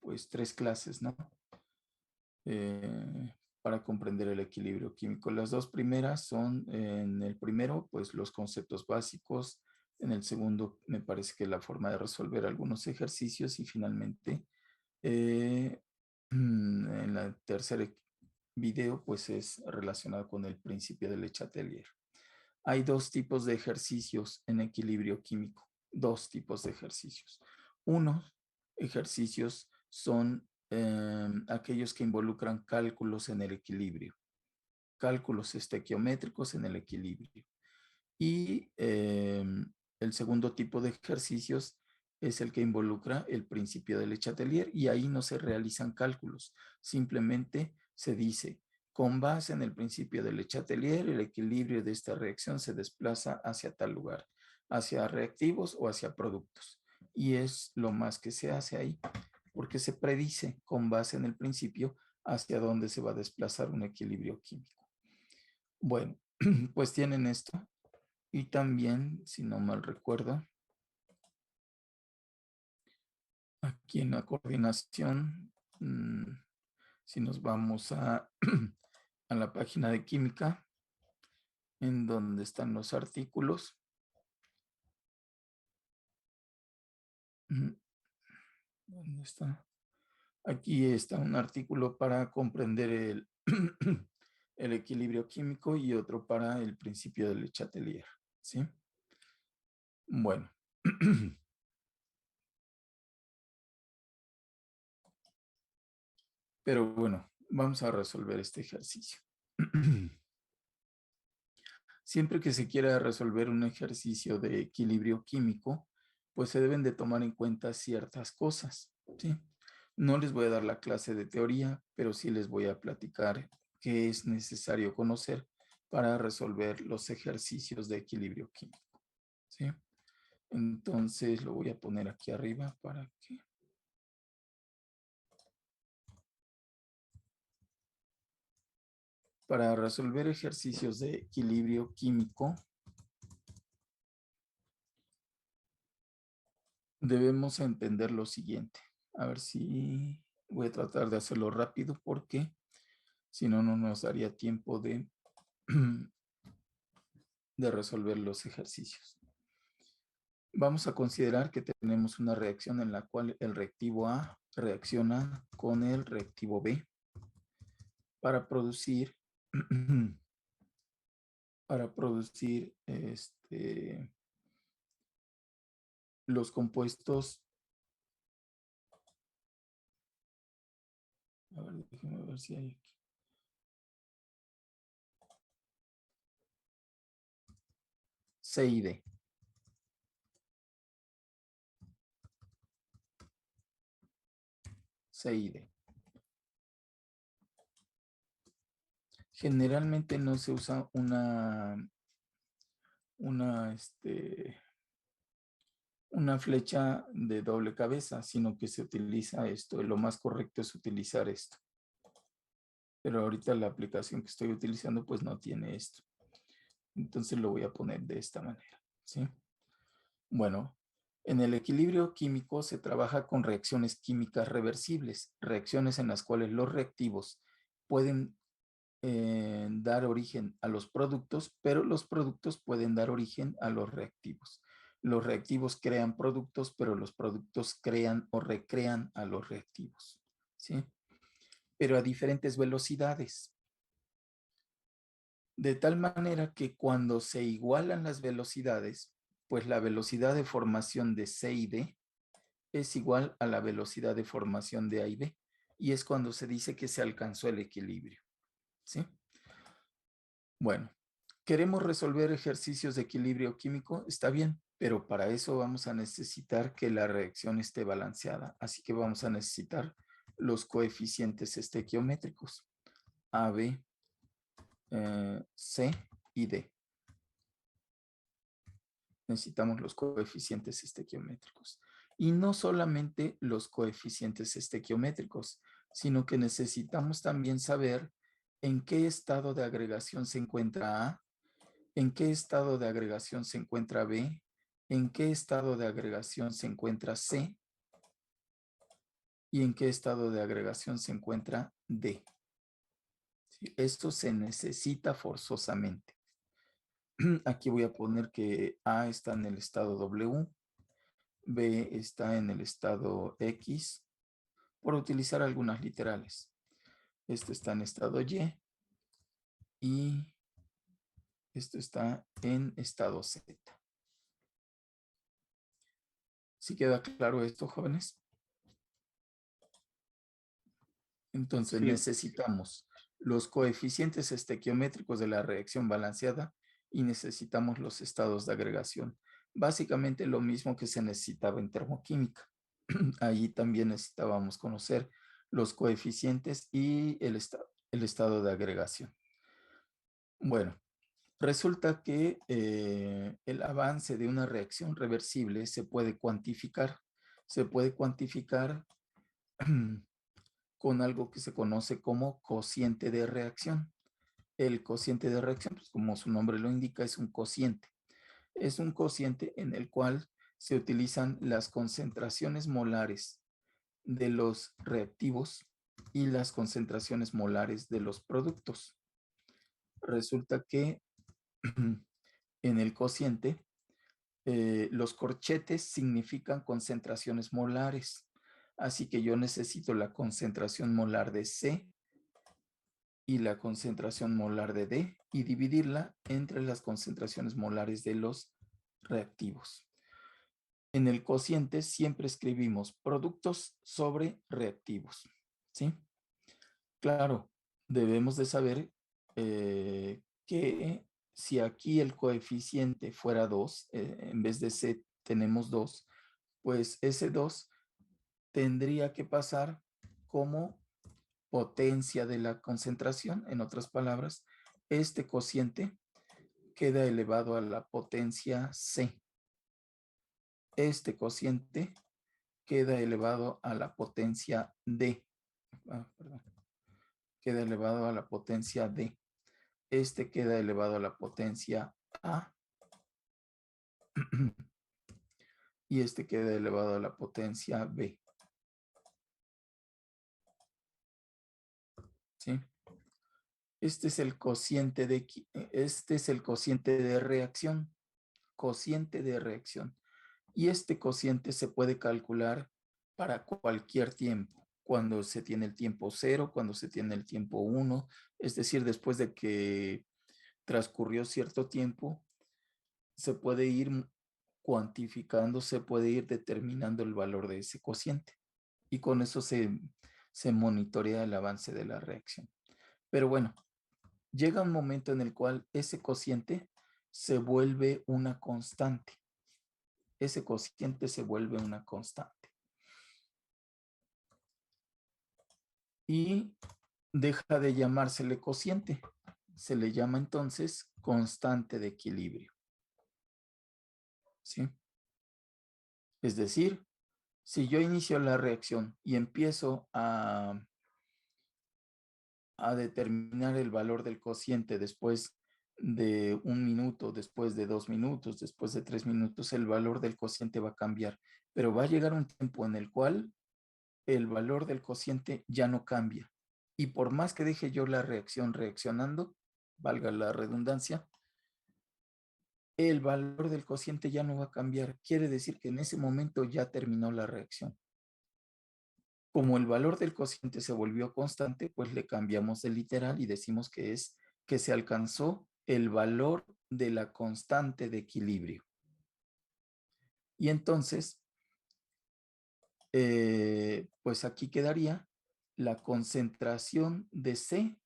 pues 3 clases, ¿no? Para comprender el equilibrio químico. Las 2 primeras son, en el primero, pues los conceptos básicos. En el segundo, me parece que la forma de resolver algunos ejercicios. Y finalmente, en la tercera video, pues es relacionado con el principio de Le Chatelier. Hay 2 tipos de ejercicios en equilibrio químico. 2 tipos de ejercicios. Unos ejercicios son aquellos que involucran cálculos en el equilibrio. Cálculos estequiométricos en el equilibrio. Y el segundo tipo de ejercicios es el que involucra el principio de Le Chatelier y ahí no se realizan cálculos. Simplemente se dice, con base en el principio de Le Chatelier, el equilibrio de esta reacción se desplaza hacia tal lugar, hacia reactivos o hacia productos. Y es lo más que se hace ahí, porque se predice con base en el principio hacia dónde se va a desplazar un equilibrio químico. Bueno, pues tienen esto. Y también, si no mal recuerdo, aquí en la coordinación, si nos vamos a, a la página de química, en donde están los artículos. ¿Dónde está? Aquí está un artículo para comprender el, el equilibrio químico y otro para el principio de Le Chatelier, ¿sí? Bueno. Pero bueno, vamos a resolver este ejercicio. Siempre que se quiera resolver un ejercicio de equilibrio químico, pues se deben de tomar en cuenta ciertas cosas, ¿sí? No les voy a dar la clase de teoría, pero sí les voy a platicar qué es necesario conocer para resolver los ejercicios de equilibrio químico, ¿sí? Entonces lo voy a poner aquí arriba para que... Para resolver ejercicios de equilibrio químico, debemos entender lo siguiente. A ver si voy a tratar de hacerlo rápido porque si no, no nos daría tiempo de resolver los ejercicios. Vamos a considerar que tenemos una reacción en la cual el reactivo A reacciona con el reactivo B para producir los compuestos. A ver, déjenme ver si hay aquí. C y D. C y D. Generalmente no se usa una flecha de doble cabeza, sino que se utiliza esto. Lo más correcto es utilizar esto. Pero ahorita la aplicación que estoy utilizando pues no tiene esto. Entonces lo voy a poner de esta manera, ¿sí? Bueno, en el equilibrio químico se trabaja con reacciones químicas reversibles, reacciones en las cuales los reactivos pueden dar origen a los productos, pero los productos pueden dar origen a los reactivos. Los reactivos crean productos, pero los productos crean o recrean a los reactivos, ¿sí? Pero a diferentes velocidades. De tal manera que cuando se igualan las velocidades, pues la velocidad de formación de C y D es igual a la velocidad de formación de A y B. Y es cuando se dice que se alcanzó el equilibrio, ¿sí? Bueno, queremos resolver ejercicios de equilibrio químico, está bien, pero para eso vamos a necesitar que la reacción esté balanceada. Así que vamos a necesitar los coeficientes estequiométricos, A, B, C y D. Necesitamos los coeficientes estequiométricos. Y no solamente los coeficientes estequiométricos, sino que necesitamos también saber en qué estado de agregación se encuentra A, en qué estado de agregación se encuentra B, en qué estado de agregación se encuentra C y en qué estado de agregación se encuentra D. ¿Sí? Esto se necesita forzosamente. Aquí voy a poner que A está en el estado W, B está en el estado X, por utilizar algunas literales. Esto está en estado y esto está en estado Z. ¿Sí queda claro esto, jóvenes? Entonces Sí. necesitamos los coeficientes estequiométricos de la reacción balanceada y necesitamos los estados de agregación. Básicamente lo mismo que se necesitaba en termoquímica. Ahí también necesitábamos conocer los coeficientes y el estado de agregación. Bueno, resulta que el avance de una reacción reversible se puede cuantificar. Se puede cuantificar con algo que se conoce como cociente de reacción. El cociente de reacción, pues como su nombre lo indica, es un cociente. Es un cociente en el cual se utilizan las concentraciones molares de los reactivos y las concentraciones molares de los productos. Resulta que en el cociente, los corchetes significan concentraciones molares. Así que yo necesito la concentración molar de C y la concentración molar de D y dividirla entre las concentraciones molares de los reactivos. En el cociente siempre escribimos productos sobre reactivos, ¿sí? Claro, debemos de saber que si aquí el coeficiente fuera 2, en vez de C tenemos 2, pues ese 2 tendría que pasar como potencia de la concentración, en otras palabras, este cociente queda elevado a la potencia C. Este cociente queda elevado a la potencia D. Queda elevado a la potencia D. Este queda elevado a la potencia A. Y este queda elevado a la potencia B. ¿Sí? Este es el cociente de reacción. Cociente de reacción. Y este cociente se puede calcular para cualquier tiempo. Cuando se tiene el tiempo 0, cuando se tiene el tiempo 1, es decir, después de que transcurrió cierto tiempo, se puede ir cuantificando, se puede ir determinando el valor de ese cociente. Y con eso se monitorea el avance de la reacción. Pero bueno, llega un momento en el cual ese cociente se vuelve una constante. Ese cociente se vuelve una constante. Y deja de llamársele cociente. Se le llama entonces constante de equilibrio. ¿Sí? Es decir, si yo inicio la reacción y empiezo a determinar el valor del cociente después de 1 minuto, después de 2 minutos, después de 3 minutos, el valor del cociente va a cambiar. Pero va a llegar un tiempo en el cual el valor del cociente ya no cambia. Y por más que deje yo la reacción reaccionando, valga la redundancia, el valor del cociente ya no va a cambiar. Quiere decir que en ese momento ya terminó la reacción. Como el valor del cociente se volvió constante, pues le cambiamos de literal y decimos que es que se alcanzó el valor de la constante de equilibrio. Y entonces, pues aquí quedaría la concentración de C,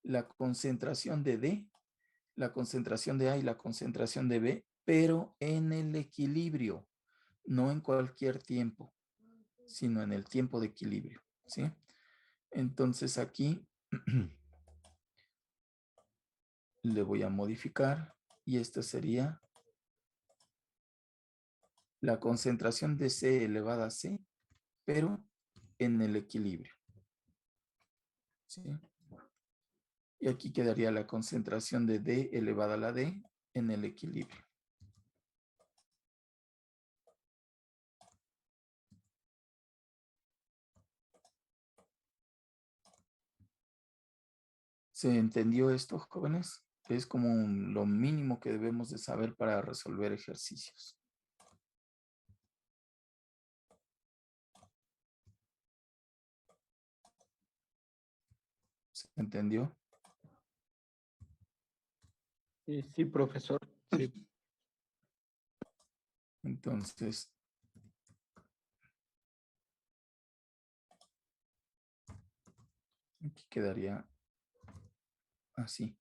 la concentración de D, la concentración de A y la concentración de B, pero en el equilibrio, no en cualquier tiempo, sino en el tiempo de equilibrio, ¿sí? Entonces aquí le voy a modificar y esta sería la concentración de C elevada a C, pero en el equilibrio, ¿sí? Y aquí quedaría la concentración de D elevada a la D en el equilibrio. ¿Se entendió esto, jóvenes? Es como lo mínimo que debemos de saber para resolver ejercicios. ¿Se entendió? Sí, profesor. Sí. Entonces, aquí quedaría así.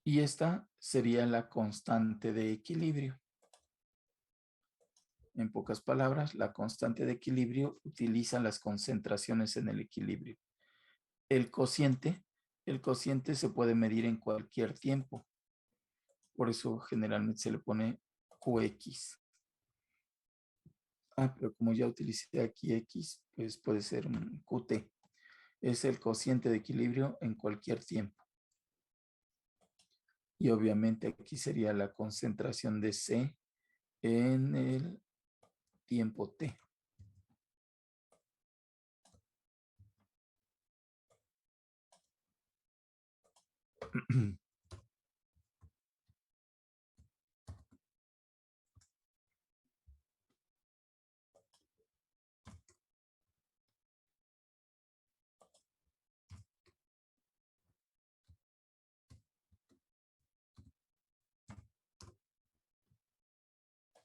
Y esta sería la constante de equilibrio. En pocas palabras, la constante de equilibrio utiliza las concentraciones en el equilibrio. El cociente se puede medir en cualquier tiempo. Por eso generalmente se le pone QX. Pero como ya utilicé aquí X, pues puede ser un QT. Es el cociente de equilibrio en cualquier tiempo. Y obviamente aquí sería la concentración de C en el tiempo T.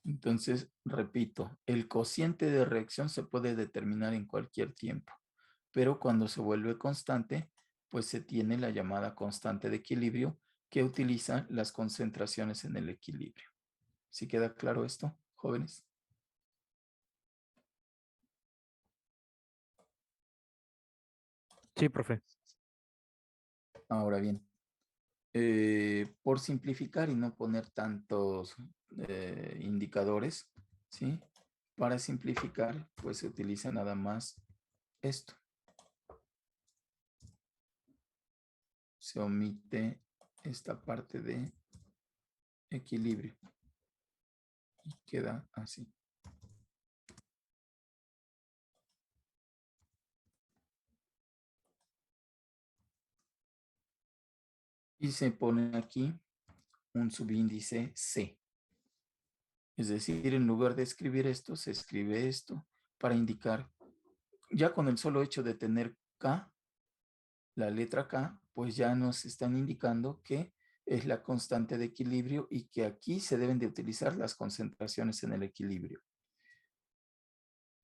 Entonces, repito, el cociente de reacción se puede determinar en cualquier tiempo, pero cuando se vuelve constante, pues se tiene la llamada constante de equilibrio que utiliza las concentraciones en el equilibrio. ¿Sí queda claro esto, jóvenes? Sí, profe. Ahora bien, por simplificar y no poner tantos indicadores, ¿sí? Para simplificar, pues se utiliza nada más esto. Se omite esta parte de equilibrio y queda así. Y se pone aquí un subíndice C. Es decir, en lugar de escribir esto, se escribe esto para indicar, ya con el solo hecho de tener K, la letra K, pues ya nos están indicando que es la constante de equilibrio y que aquí se deben de utilizar las concentraciones en el equilibrio.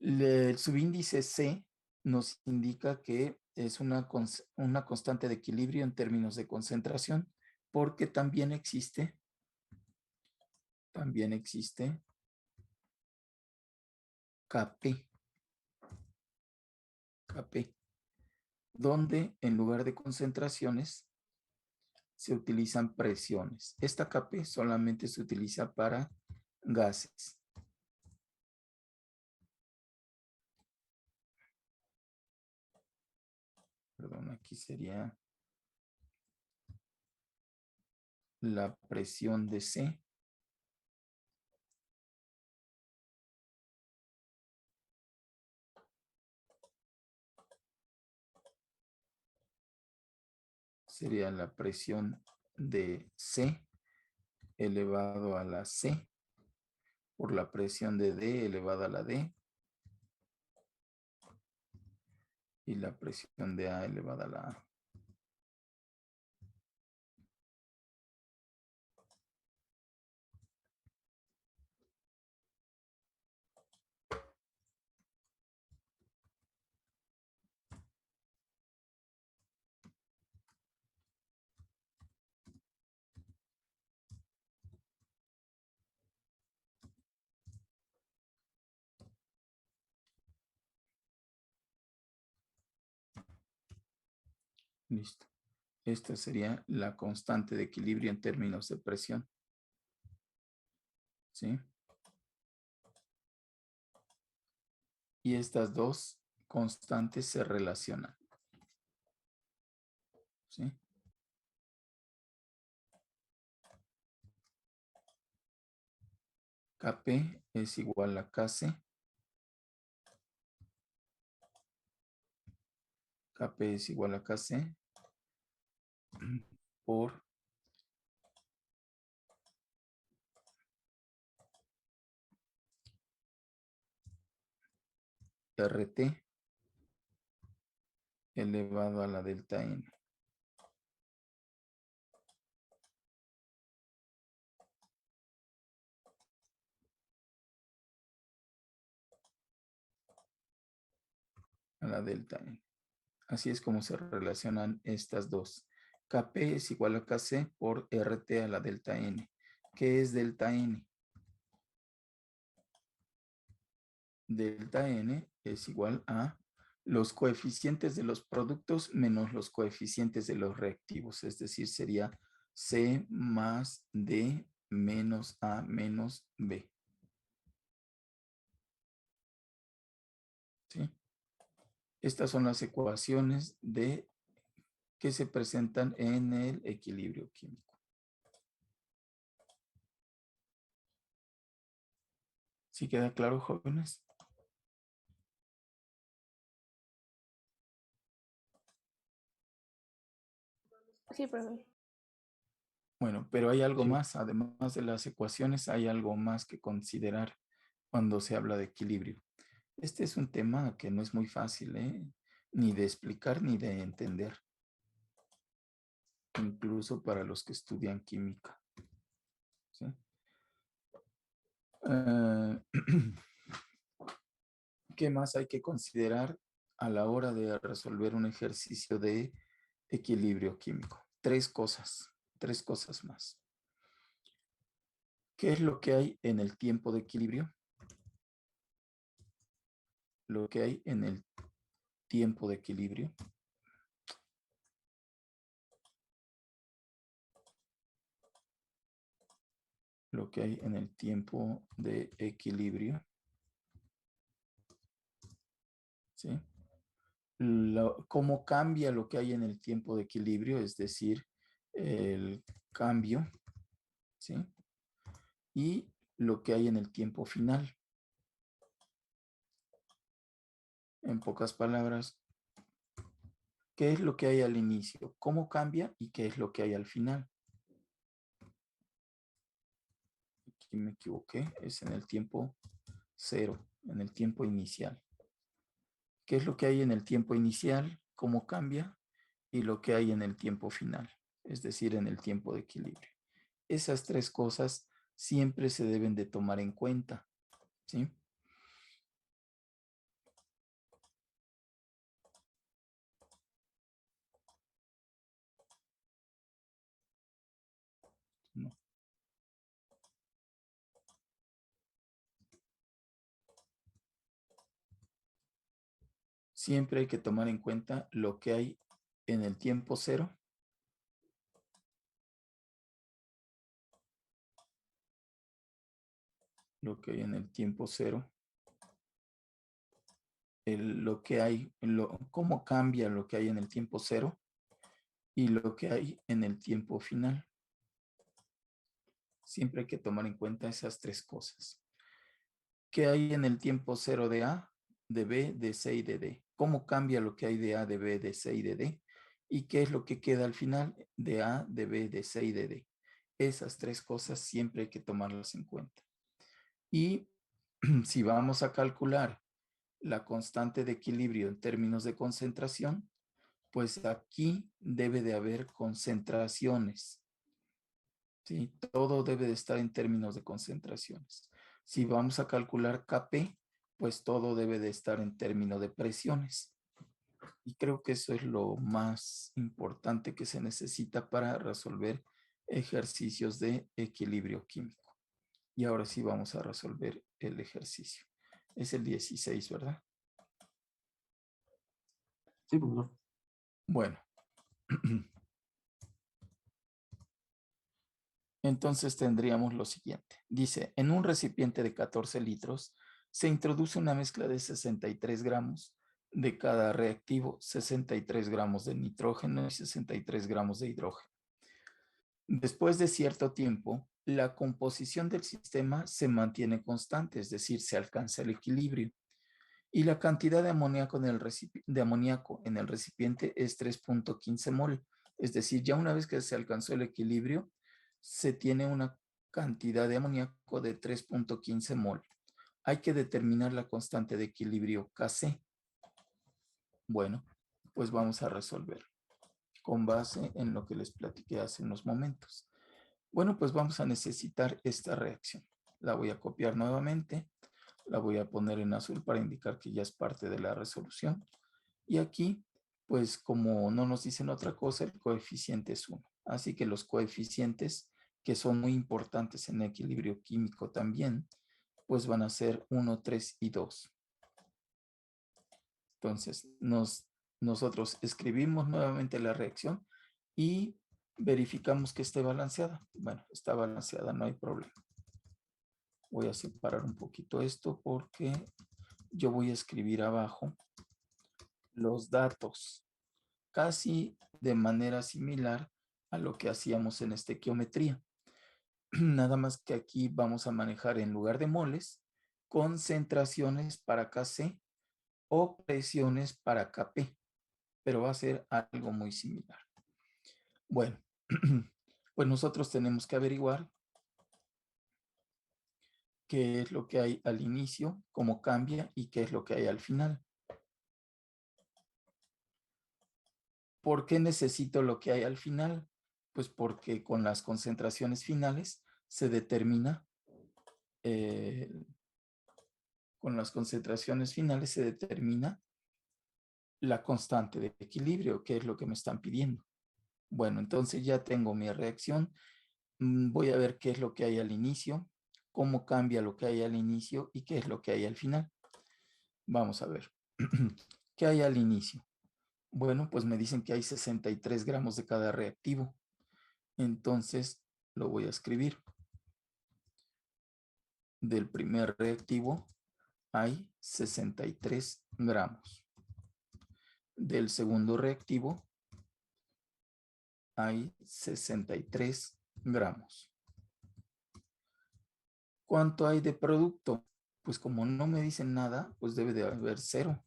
El subíndice C nos indica que es una constante de equilibrio en términos de concentración, porque también existe Kp, donde en lugar de concentraciones se utilizan presiones. Esta Kp solamente se utiliza para gases. Perdón, aquí sería la presión de C. Sería la presión de C elevado a la C por la presión de D elevada a la D y la presión de A elevada a la A. Listo. Esta sería la constante de equilibrio en términos de presión. ¿Sí? Y estas dos constantes se relacionan. ¿Sí? Kp es igual a Kc. Kp es igual a Kc por RT elevado a la delta N. A la delta N. Así es como se relacionan estas dos. Kp es igual a Kc por RT a la delta N. ¿Qué es delta N? Delta N es igual a los coeficientes de los productos menos los coeficientes de los reactivos. Es decir, sería C más D menos A menos B. ¿Sí? Estas son las ecuaciones que se presentan en el equilibrio químico. ¿Sí queda claro, jóvenes? Sí, profe. Bueno, pero hay algo Sí. más, además de las ecuaciones, hay algo más que considerar cuando se habla de equilibrio. Este es un tema que no es muy fácil, ni de explicar ni de entender, incluso para los que estudian química. ¿Sí? ¿Qué más hay que considerar a la hora de resolver un ejercicio de equilibrio químico? Tres cosas más. ¿Qué es lo que hay en el tiempo de equilibrio? Lo que hay en el tiempo de equilibrio lo que hay en el tiempo de equilibrio. ¿Sí? Cómo cambia lo que hay en el tiempo de equilibrio, es decir, el cambio, ¿sí? Y lo que hay en el tiempo final. En pocas palabras, ¿qué es lo que hay al inicio? ¿Cómo cambia y qué es lo que hay al final? Aquí me equivoqué, es en el tiempo cero, en el tiempo inicial. ¿Qué es lo que hay en el tiempo inicial? ¿Cómo cambia? Y lo que hay en el tiempo final, es decir, en el tiempo de equilibrio. Esas tres cosas siempre se deben de tomar en cuenta, ¿sí? No. Siempre hay que tomar en cuenta lo que hay en el tiempo cero, lo que hay en el tiempo cero, lo que hay, cómo cambia lo que hay en el tiempo cero y lo que hay en el tiempo final. Siempre hay que tomar en cuenta esas tres cosas. ¿Qué hay en el tiempo cero de A, de B, de C y de D? ¿Cómo cambia lo que hay de A, de B, de C y de D? ¿Y qué es lo que queda al final de A, de B, de C y de D? Esas tres cosas siempre hay que tomarlas en cuenta. Y si vamos a calcular la constante de equilibrio en términos de concentración, pues aquí debe de haber concentraciones. ¿Sí? Todo debe de estar en términos de concentraciones. Si vamos a calcular Kp, pues todo debe de estar en términos de presiones. Y creo que eso es lo más importante que se necesita para resolver ejercicios de equilibrio químico. Y ahora sí vamos a resolver el ejercicio. Es el 16, ¿verdad? Sí, profesor. Bueno. Entonces tendríamos lo siguiente. Dice, en un recipiente de 14 litros se introduce una mezcla de 63 gramos de cada reactivo, 63 gramos de nitrógeno y 63 gramos de hidrógeno. Después de cierto tiempo, la composición del sistema se mantiene constante, es decir, se alcanza el equilibrio. Y la cantidad de amoníaco en el recipiente es 3.15 mol. Es decir, ya una vez que se alcanzó el equilibrio, se tiene una cantidad de amoníaco de 3.15 mol. Hay que determinar la constante de equilibrio Kc. Bueno, pues vamos a resolver con base en lo que les platiqué hace unos momentos. Bueno, pues vamos a necesitar esta reacción. La voy a copiar nuevamente. La voy a poner en azul para indicar que ya es parte de la resolución. Y aquí, pues como no nos dicen otra cosa, el coeficiente es 1. Así que los coeficientes, que son muy importantes en equilibrio químico también, pues van a ser 1, 3 y 2. Entonces, nosotros escribimos nuevamente la reacción y verificamos que esté balanceada. Bueno, está balanceada, no hay problema. Voy a separar un poquito esto porque yo voy a escribir abajo los datos, casi de manera similar a lo que hacíamos en estequiometría. Nada más que aquí vamos a manejar en lugar de moles, concentraciones para Kc o presiones para Kp, pero va a ser algo muy similar. Bueno, pues nosotros tenemos que averiguar qué es lo que hay al inicio, cómo cambia y qué es lo que hay al final. ¿Por qué necesito lo que hay al final? Pues porque con las concentraciones finales se determina, la constante de equilibrio, que es lo que me están pidiendo. Bueno, entonces ya tengo mi reacción. Voy a ver qué es lo que hay al inicio, cómo cambia lo que hay al inicio y qué es lo que hay al final. Vamos a ver. ¿Qué hay al inicio? Bueno, pues me dicen que hay 63 gramos de cada reactivo. Entonces lo voy a escribir. del primer reactivo hay 63 gramos. Del segundo reactivo hay 63 gramos. ¿Cuánto hay de producto? Pues como no me dicen nada, pues debe de haber 0.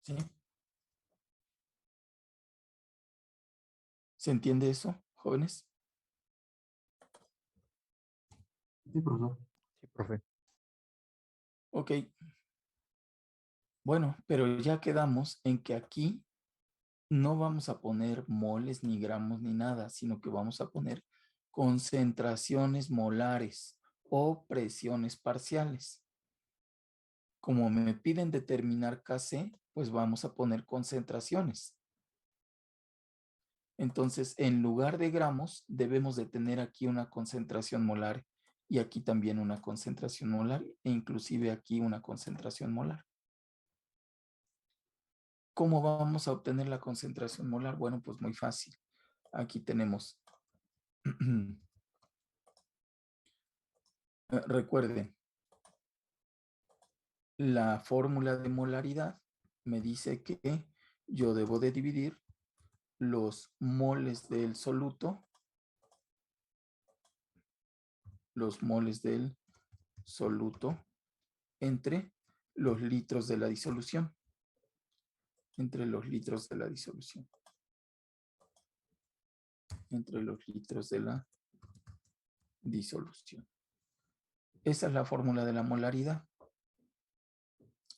¿Sí? ¿Se entiende eso, jóvenes? Sí, profesor. Sí, profe. Ok. Bueno, pero ya quedamos en que aquí no vamos a poner moles, ni gramos, ni nada, sino que vamos a poner concentraciones molares o presiones parciales. Como me piden determinar Kc, pues vamos a poner concentraciones. Entonces, en lugar de gramos, debemos de tener aquí una concentración molar y aquí también una concentración molar e inclusive aquí una concentración molar. ¿Cómo vamos a obtener la concentración molar? Bueno, pues muy fácil. Aquí tenemos, recuerden, la fórmula de molaridad me dice que yo debo de dividir los moles del soluto, entre los litros de la disolución. Entre los litros de la disolución. Esa es la fórmula de la molaridad.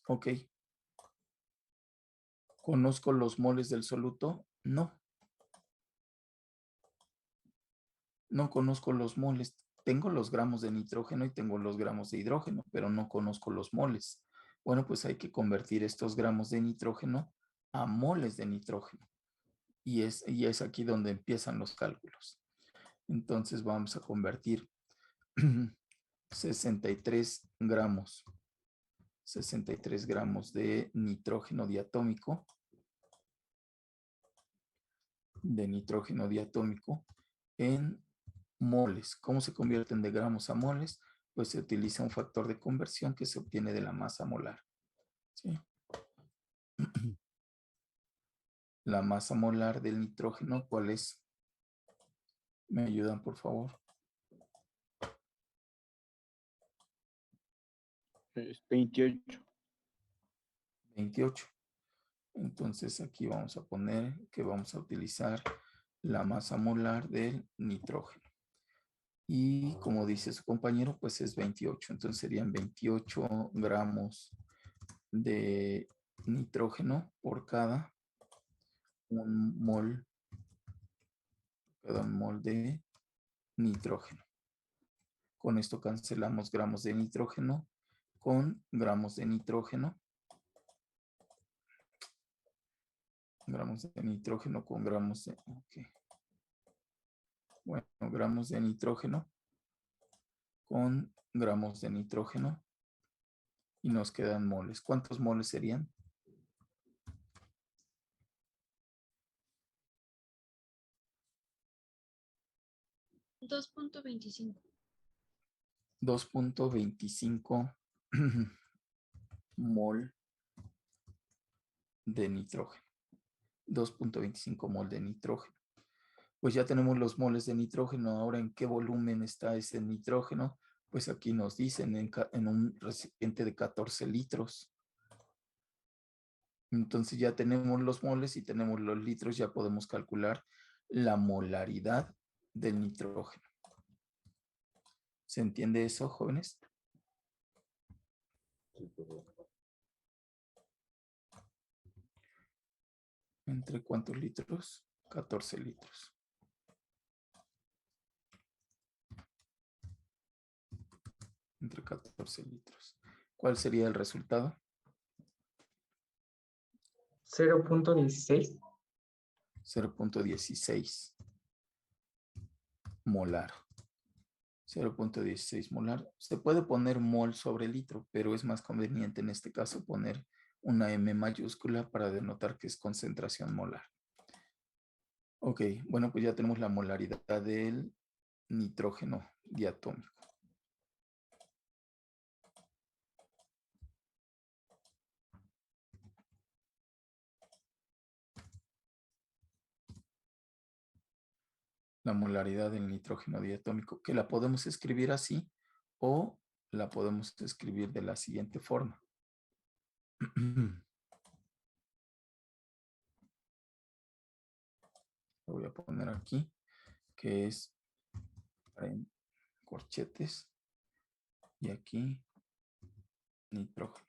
Ok. ¿Conozco los moles del soluto? No. No conozco los moles. Tengo los gramos de nitrógeno y tengo los gramos de hidrógeno, pero no conozco los moles. Bueno, pues hay que convertir estos gramos de nitrógeno a moles de nitrógeno. Y es aquí donde empiezan los cálculos. Entonces vamos a convertir 63 gramos de nitrógeno diatómico en moles. ¿Cómo se convierten de gramos a moles? Pues se utiliza un factor de conversión que se obtiene de la masa molar. ¿Sí? La masa molar del nitrógeno, ¿cuál es? ¿Me ayudan, por favor? Es 28. 28. Entonces aquí vamos a poner que vamos a utilizar la masa molar del nitrógeno. Y como dice su compañero, pues es 28. Entonces serían 28 gramos de nitrógeno por cada un mol de nitrógeno. Con esto cancelamos gramos de nitrógeno con gramos de nitrógeno. Gramos de nitrógeno con gramos de... Okay. Bueno, gramos de nitrógeno con gramos de nitrógeno. Y nos quedan moles. ¿Cuántos moles serían? $2.25. 2.25 mol de nitrógeno. 2.25 mol de nitrógeno. Pues ya tenemos los moles de nitrógeno. Ahora, ¿en qué volumen está ese nitrógeno? Pues aquí nos dicen en un recipiente de 14 litros. Entonces ya tenemos los moles y tenemos los litros. Ya podemos calcular la molaridad del nitrógeno. ¿Se entiende eso, jóvenes? ¿Entre cuántos litros? 14 litros. Entre 14 litros. ¿Cuál sería el resultado? 0.16. 0.16 molar. 0.16 molar. Se puede poner mol sobre litro, pero es más conveniente en este caso poner una M mayúscula para denotar que es concentración molar. Ok, bueno, pues ya tenemos la molaridad del nitrógeno diatómico. La molaridad del nitrógeno diatómico, que la podemos escribir así o la podemos escribir de la siguiente forma. Lo voy a poner aquí, que es en corchetes, y aquí nitrógeno.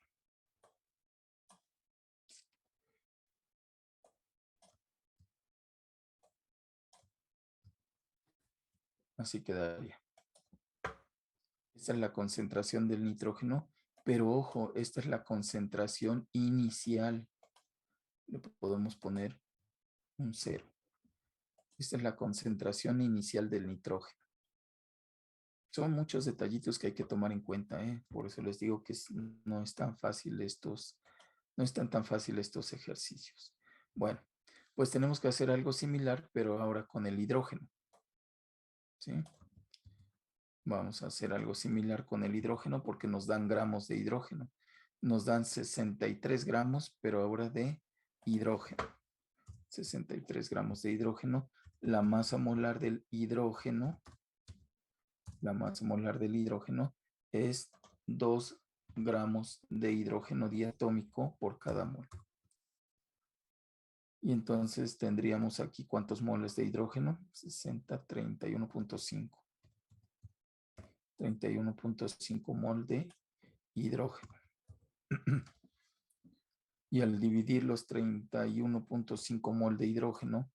Así quedaría. Esta es la concentración del nitrógeno, pero ojo, esta es la concentración inicial. Le podemos poner un 0. Esta es la concentración inicial del nitrógeno. Son muchos detallitos que hay que tomar en cuenta, ¿eh? Por eso les digo que no es tan fácil no están tan fáciles estos ejercicios. Bueno, pues tenemos que hacer algo similar, pero ahora con el hidrógeno. ¿Sí? Vamos a hacer algo similar con el hidrógeno porque nos dan gramos de hidrógeno. Nos dan 63 gramos, pero ahora de hidrógeno. 63 gramos de hidrógeno. La masa molar del hidrógeno, es 2 gramos de hidrógeno diatómico por cada mol. Y entonces tendríamos aquí ¿cuántos moles de hidrógeno? 60, 31.5. 31.5 mol de hidrógeno. Y al dividir los 31.5 mol de hidrógeno,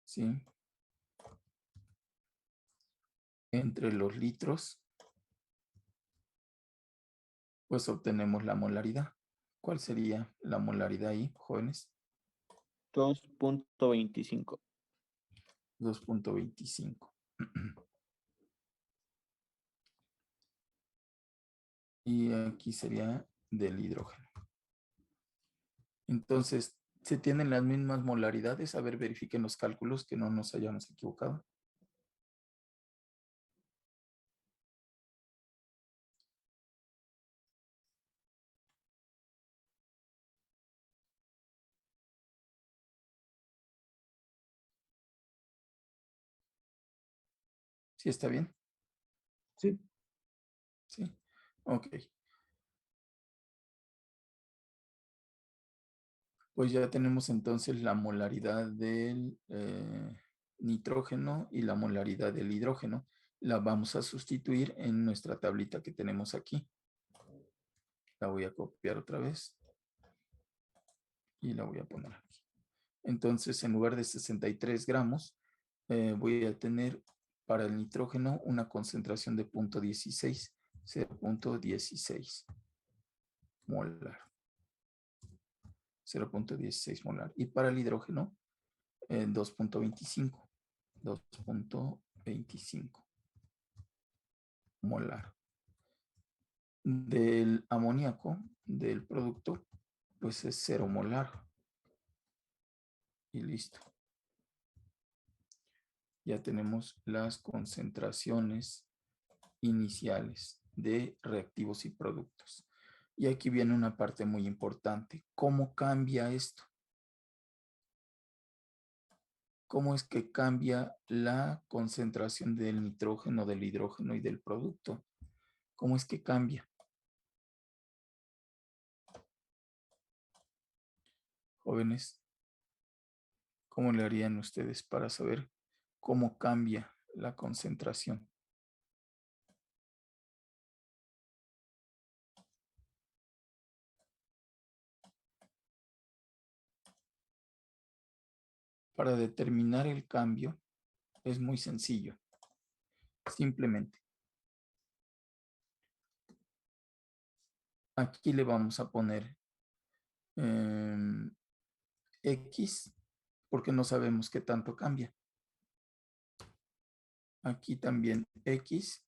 ¿sí?, entre los litros, pues obtenemos la molaridad. ¿Cuál sería la molaridad ahí, jóvenes? 2.25. 2.25. Y aquí sería del hidrógeno. Entonces, ¿se tienen las mismas molaridades? A ver, verifiquen los cálculos, que no nos hayamos equivocado. ¿Sí está bien? Sí. Sí. Ok. Pues ya tenemos entonces la molaridad del nitrógeno y la molaridad del hidrógeno. La vamos a sustituir en nuestra tablita que tenemos aquí. La voy a copiar otra vez. Y la voy a poner aquí. Entonces, en lugar de 63 gramos, voy a tener para el nitrógeno una concentración de 0.16. 0.16 molar. 0.16 molar. Y para el hidrógeno, 2.25. 2.25 molar. Del amoníaco, del producto, pues es 0 molar. Y listo. Ya tenemos las concentraciones iniciales de reactivos y productos. Y aquí viene una parte muy importante. ¿Cómo cambia esto? ¿Cómo es que cambia la concentración del nitrógeno, del hidrógeno y del producto? ¿Cómo es que cambia? Jóvenes, ¿cómo le harían ustedes para saber cómo cambia la concentración? Para determinar el cambio es muy sencillo. Simplemente, aquí le vamos a poner X, porque no sabemos qué tanto cambia. Aquí también X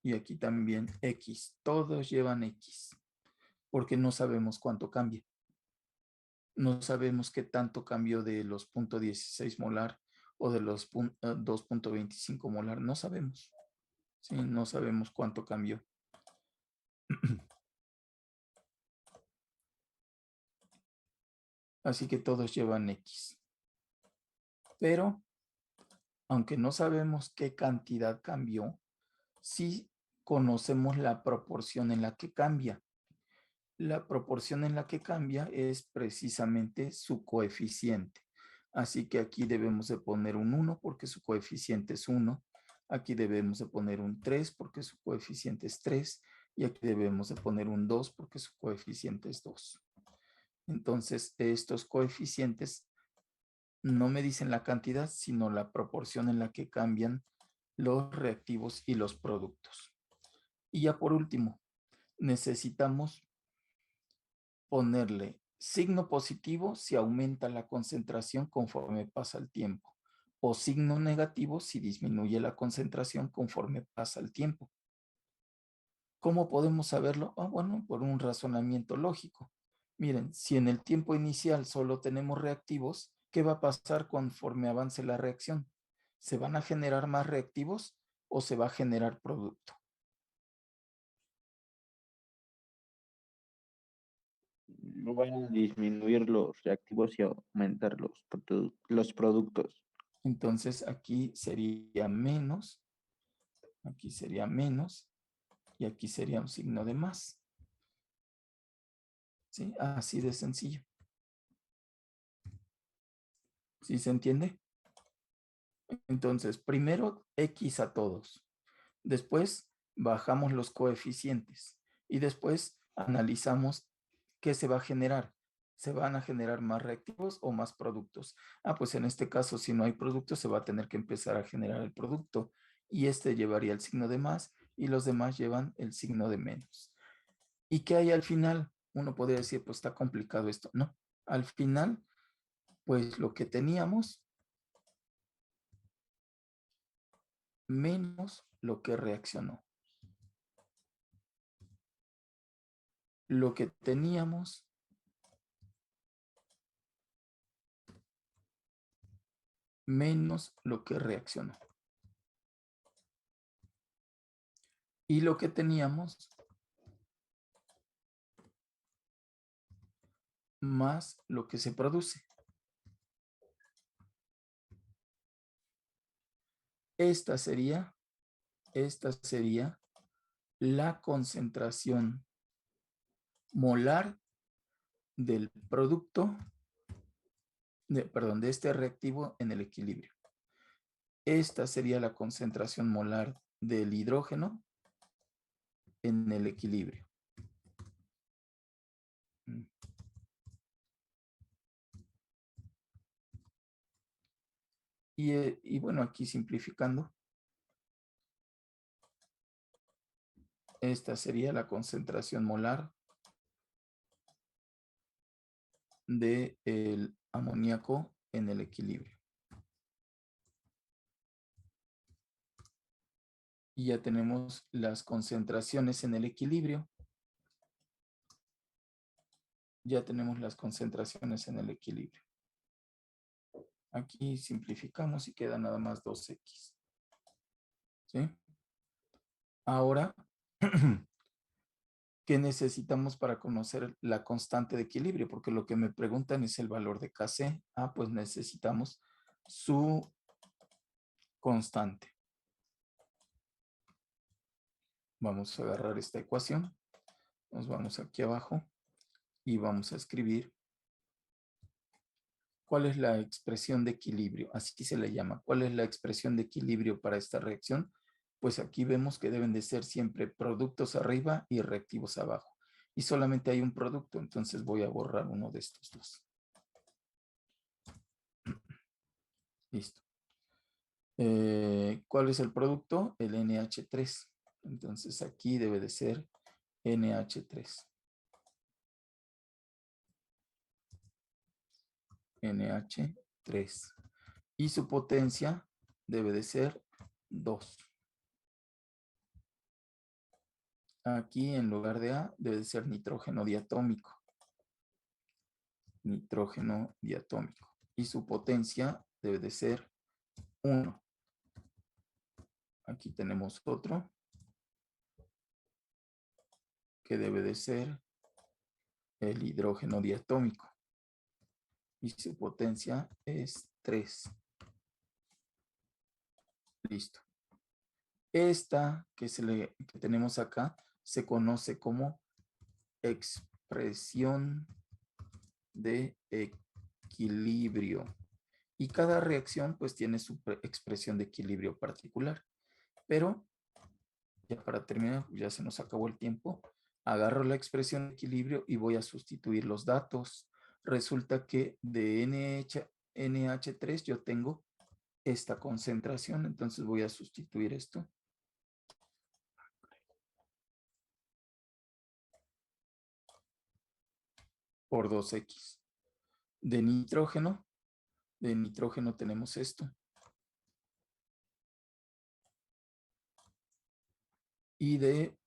y aquí también X. Todos llevan X, porque no sabemos cuánto cambia. No sabemos qué tanto cambió de los 0.16 molar o de los 2.25 molar. No sabemos. ¿Sí? No sabemos cuánto cambió. Así que todos llevan X. Pero, aunque no sabemos qué cantidad cambió, sí conocemos la proporción en la que cambia. La proporción en la que cambia es precisamente su coeficiente. Así que aquí debemos de poner un 1 porque su coeficiente es 1. Aquí debemos de poner un 3 porque su coeficiente es 3. Y aquí debemos de poner un 2 porque su coeficiente es 2. Entonces, estos coeficientes no me dicen la cantidad, sino la proporción en la que cambian los reactivos y los productos. Y ya por último, necesitamos ponerle signo positivo si aumenta la concentración conforme pasa el tiempo, o signo negativo si disminuye la concentración conforme pasa el tiempo. ¿Cómo podemos saberlo? Bueno, por un razonamiento lógico. Miren, si en el tiempo inicial solo tenemos reactivos, ¿qué va a pasar conforme avance la reacción? ¿Se van a generar más reactivos o se va a generar producto? No van a disminuir los reactivos y aumentar los productos. Entonces aquí sería menos y aquí sería un signo de más. ¿Sí? Así de sencillo. ¿Sí se entiende? Entonces, primero X a todos. Después bajamos los coeficientes y después analizamos qué se va a generar. ¿Se van a generar más reactivos o más productos? Pues en este caso, si no hay producto, se va a tener que empezar a generar el producto y este llevaría el signo de más y los demás llevan el signo de menos. ¿Y qué hay al final? Uno podría decir, pues está complicado esto. No, al final, pues lo que teníamos menos lo que reaccionó. Lo que teníamos menos lo que reaccionó. Y lo que teníamos más lo que se produce. Esta sería la concentración molar del producto, de este reactivo en el equilibrio. Esta sería la concentración molar del hidrógeno en el equilibrio. Y bueno, aquí simplificando, esta sería la concentración molar del amoníaco en el equilibrio. Y ya tenemos las concentraciones en el equilibrio. Ya tenemos las concentraciones en el equilibrio. Aquí simplificamos y queda nada más 2X. ¿Sí? Ahora, ¿qué necesitamos para conocer la constante de equilibrio? Porque lo que me preguntan es el valor de Kc. Pues necesitamos su constante. Vamos a agarrar esta ecuación. Nos vamos aquí abajo y vamos a escribir cuál es la expresión de equilibrio. Así se le llama. ¿Cuál es la expresión de equilibrio para esta reacción? Pues aquí vemos que deben de ser siempre productos arriba y reactivos abajo. Y solamente hay un producto, entonces voy a borrar uno de estos dos. Listo. ¿Cuál es el producto? El NH3. Entonces aquí debe de ser NH3. NH3. Y su potencia debe de ser 2. Aquí en lugar de A debe de ser nitrógeno diatómico. Nitrógeno diatómico. Y su potencia debe de ser 1. Aquí tenemos otro que debe de ser el hidrógeno diatómico y su potencia es 3. Listo. Esta que tenemos acá se conoce como expresión de equilibrio. Y cada reacción pues tiene su expresión de equilibrio particular. Pero ya para terminar, ya se nos acabó el tiempo. Agarro la expresión de equilibrio y voy a sustituir los datos. Resulta que de NH3 yo tengo esta concentración, entonces voy a sustituir esto. Por 2X. De nitrógeno tenemos esto. Y de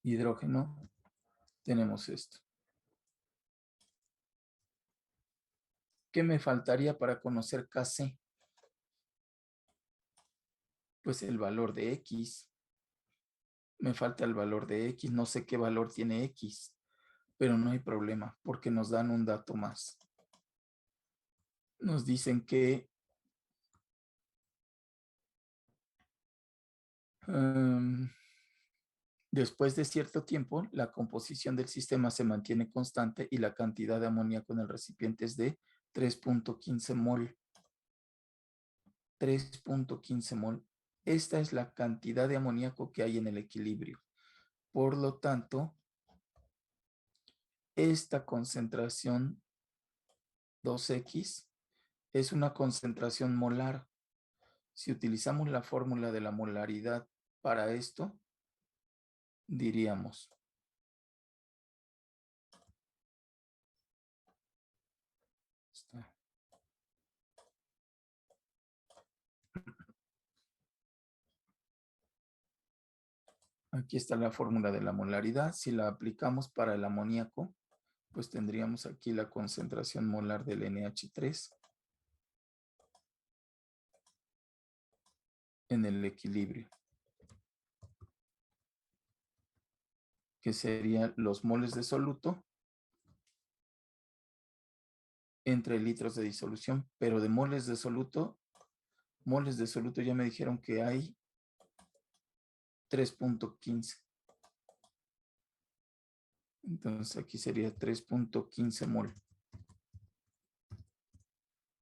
hidrógeno tenemos esto. ¿Qué me faltaría para conocer Kc? Pues el valor de X. Me falta el valor de X. No sé qué valor tiene X, pero no hay problema porque nos dan un dato más. Nos dicen que después de cierto tiempo, la composición del sistema se mantiene constante y la cantidad de amoníaco en el recipiente es de 3.15 mol. 3.15 mol. Esta es la cantidad de amoníaco que hay en el equilibrio. Por lo tanto, esta concentración 2X es una concentración molar. Si utilizamos la fórmula de la molaridad para esto, diríamos aquí está la fórmula de la molaridad. Si la aplicamos para el amoníaco, pues tendríamos aquí la concentración molar del NH3 en el equilibrio, que serían los moles de soluto entre litros de disolución, pero de moles de soluto ya me dijeron que hay 3.15. Entonces aquí sería 3.15 mol.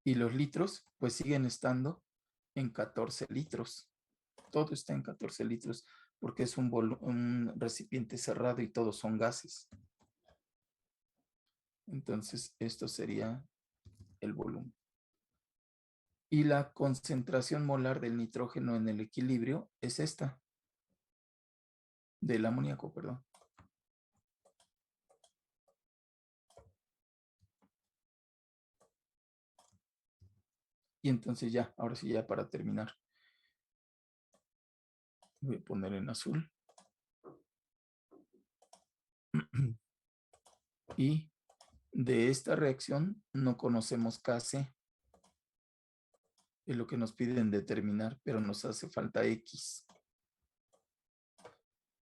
Y los litros pues siguen estando en 14 litros. Todo está en 14 litros porque es un recipiente cerrado y todos son gases. Entonces esto sería el volumen. Y la concentración molar del nitrógeno en el equilibrio es esta. Del amoníaco, perdón. Y entonces ya, ahora sí ya para terminar. Voy a poner en azul. Y de esta reacción no conocemos Kc. Es lo que nos piden determinar, pero nos hace falta X.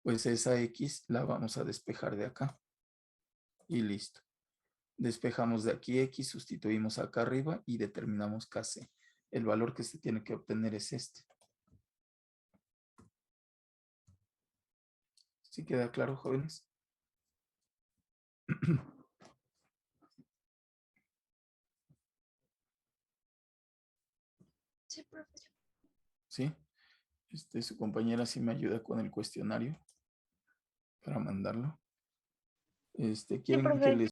Pues esa X la vamos a despejar de acá. Y listo. Despejamos de aquí X, sustituimos acá arriba y determinamos Kc. El valor que se tiene que obtener es este. ¿Sí queda claro, jóvenes? Sí, profe. ¿Sí? Su compañera sí me ayuda con el cuestionario para mandarlo. ¿Quieren que profe. les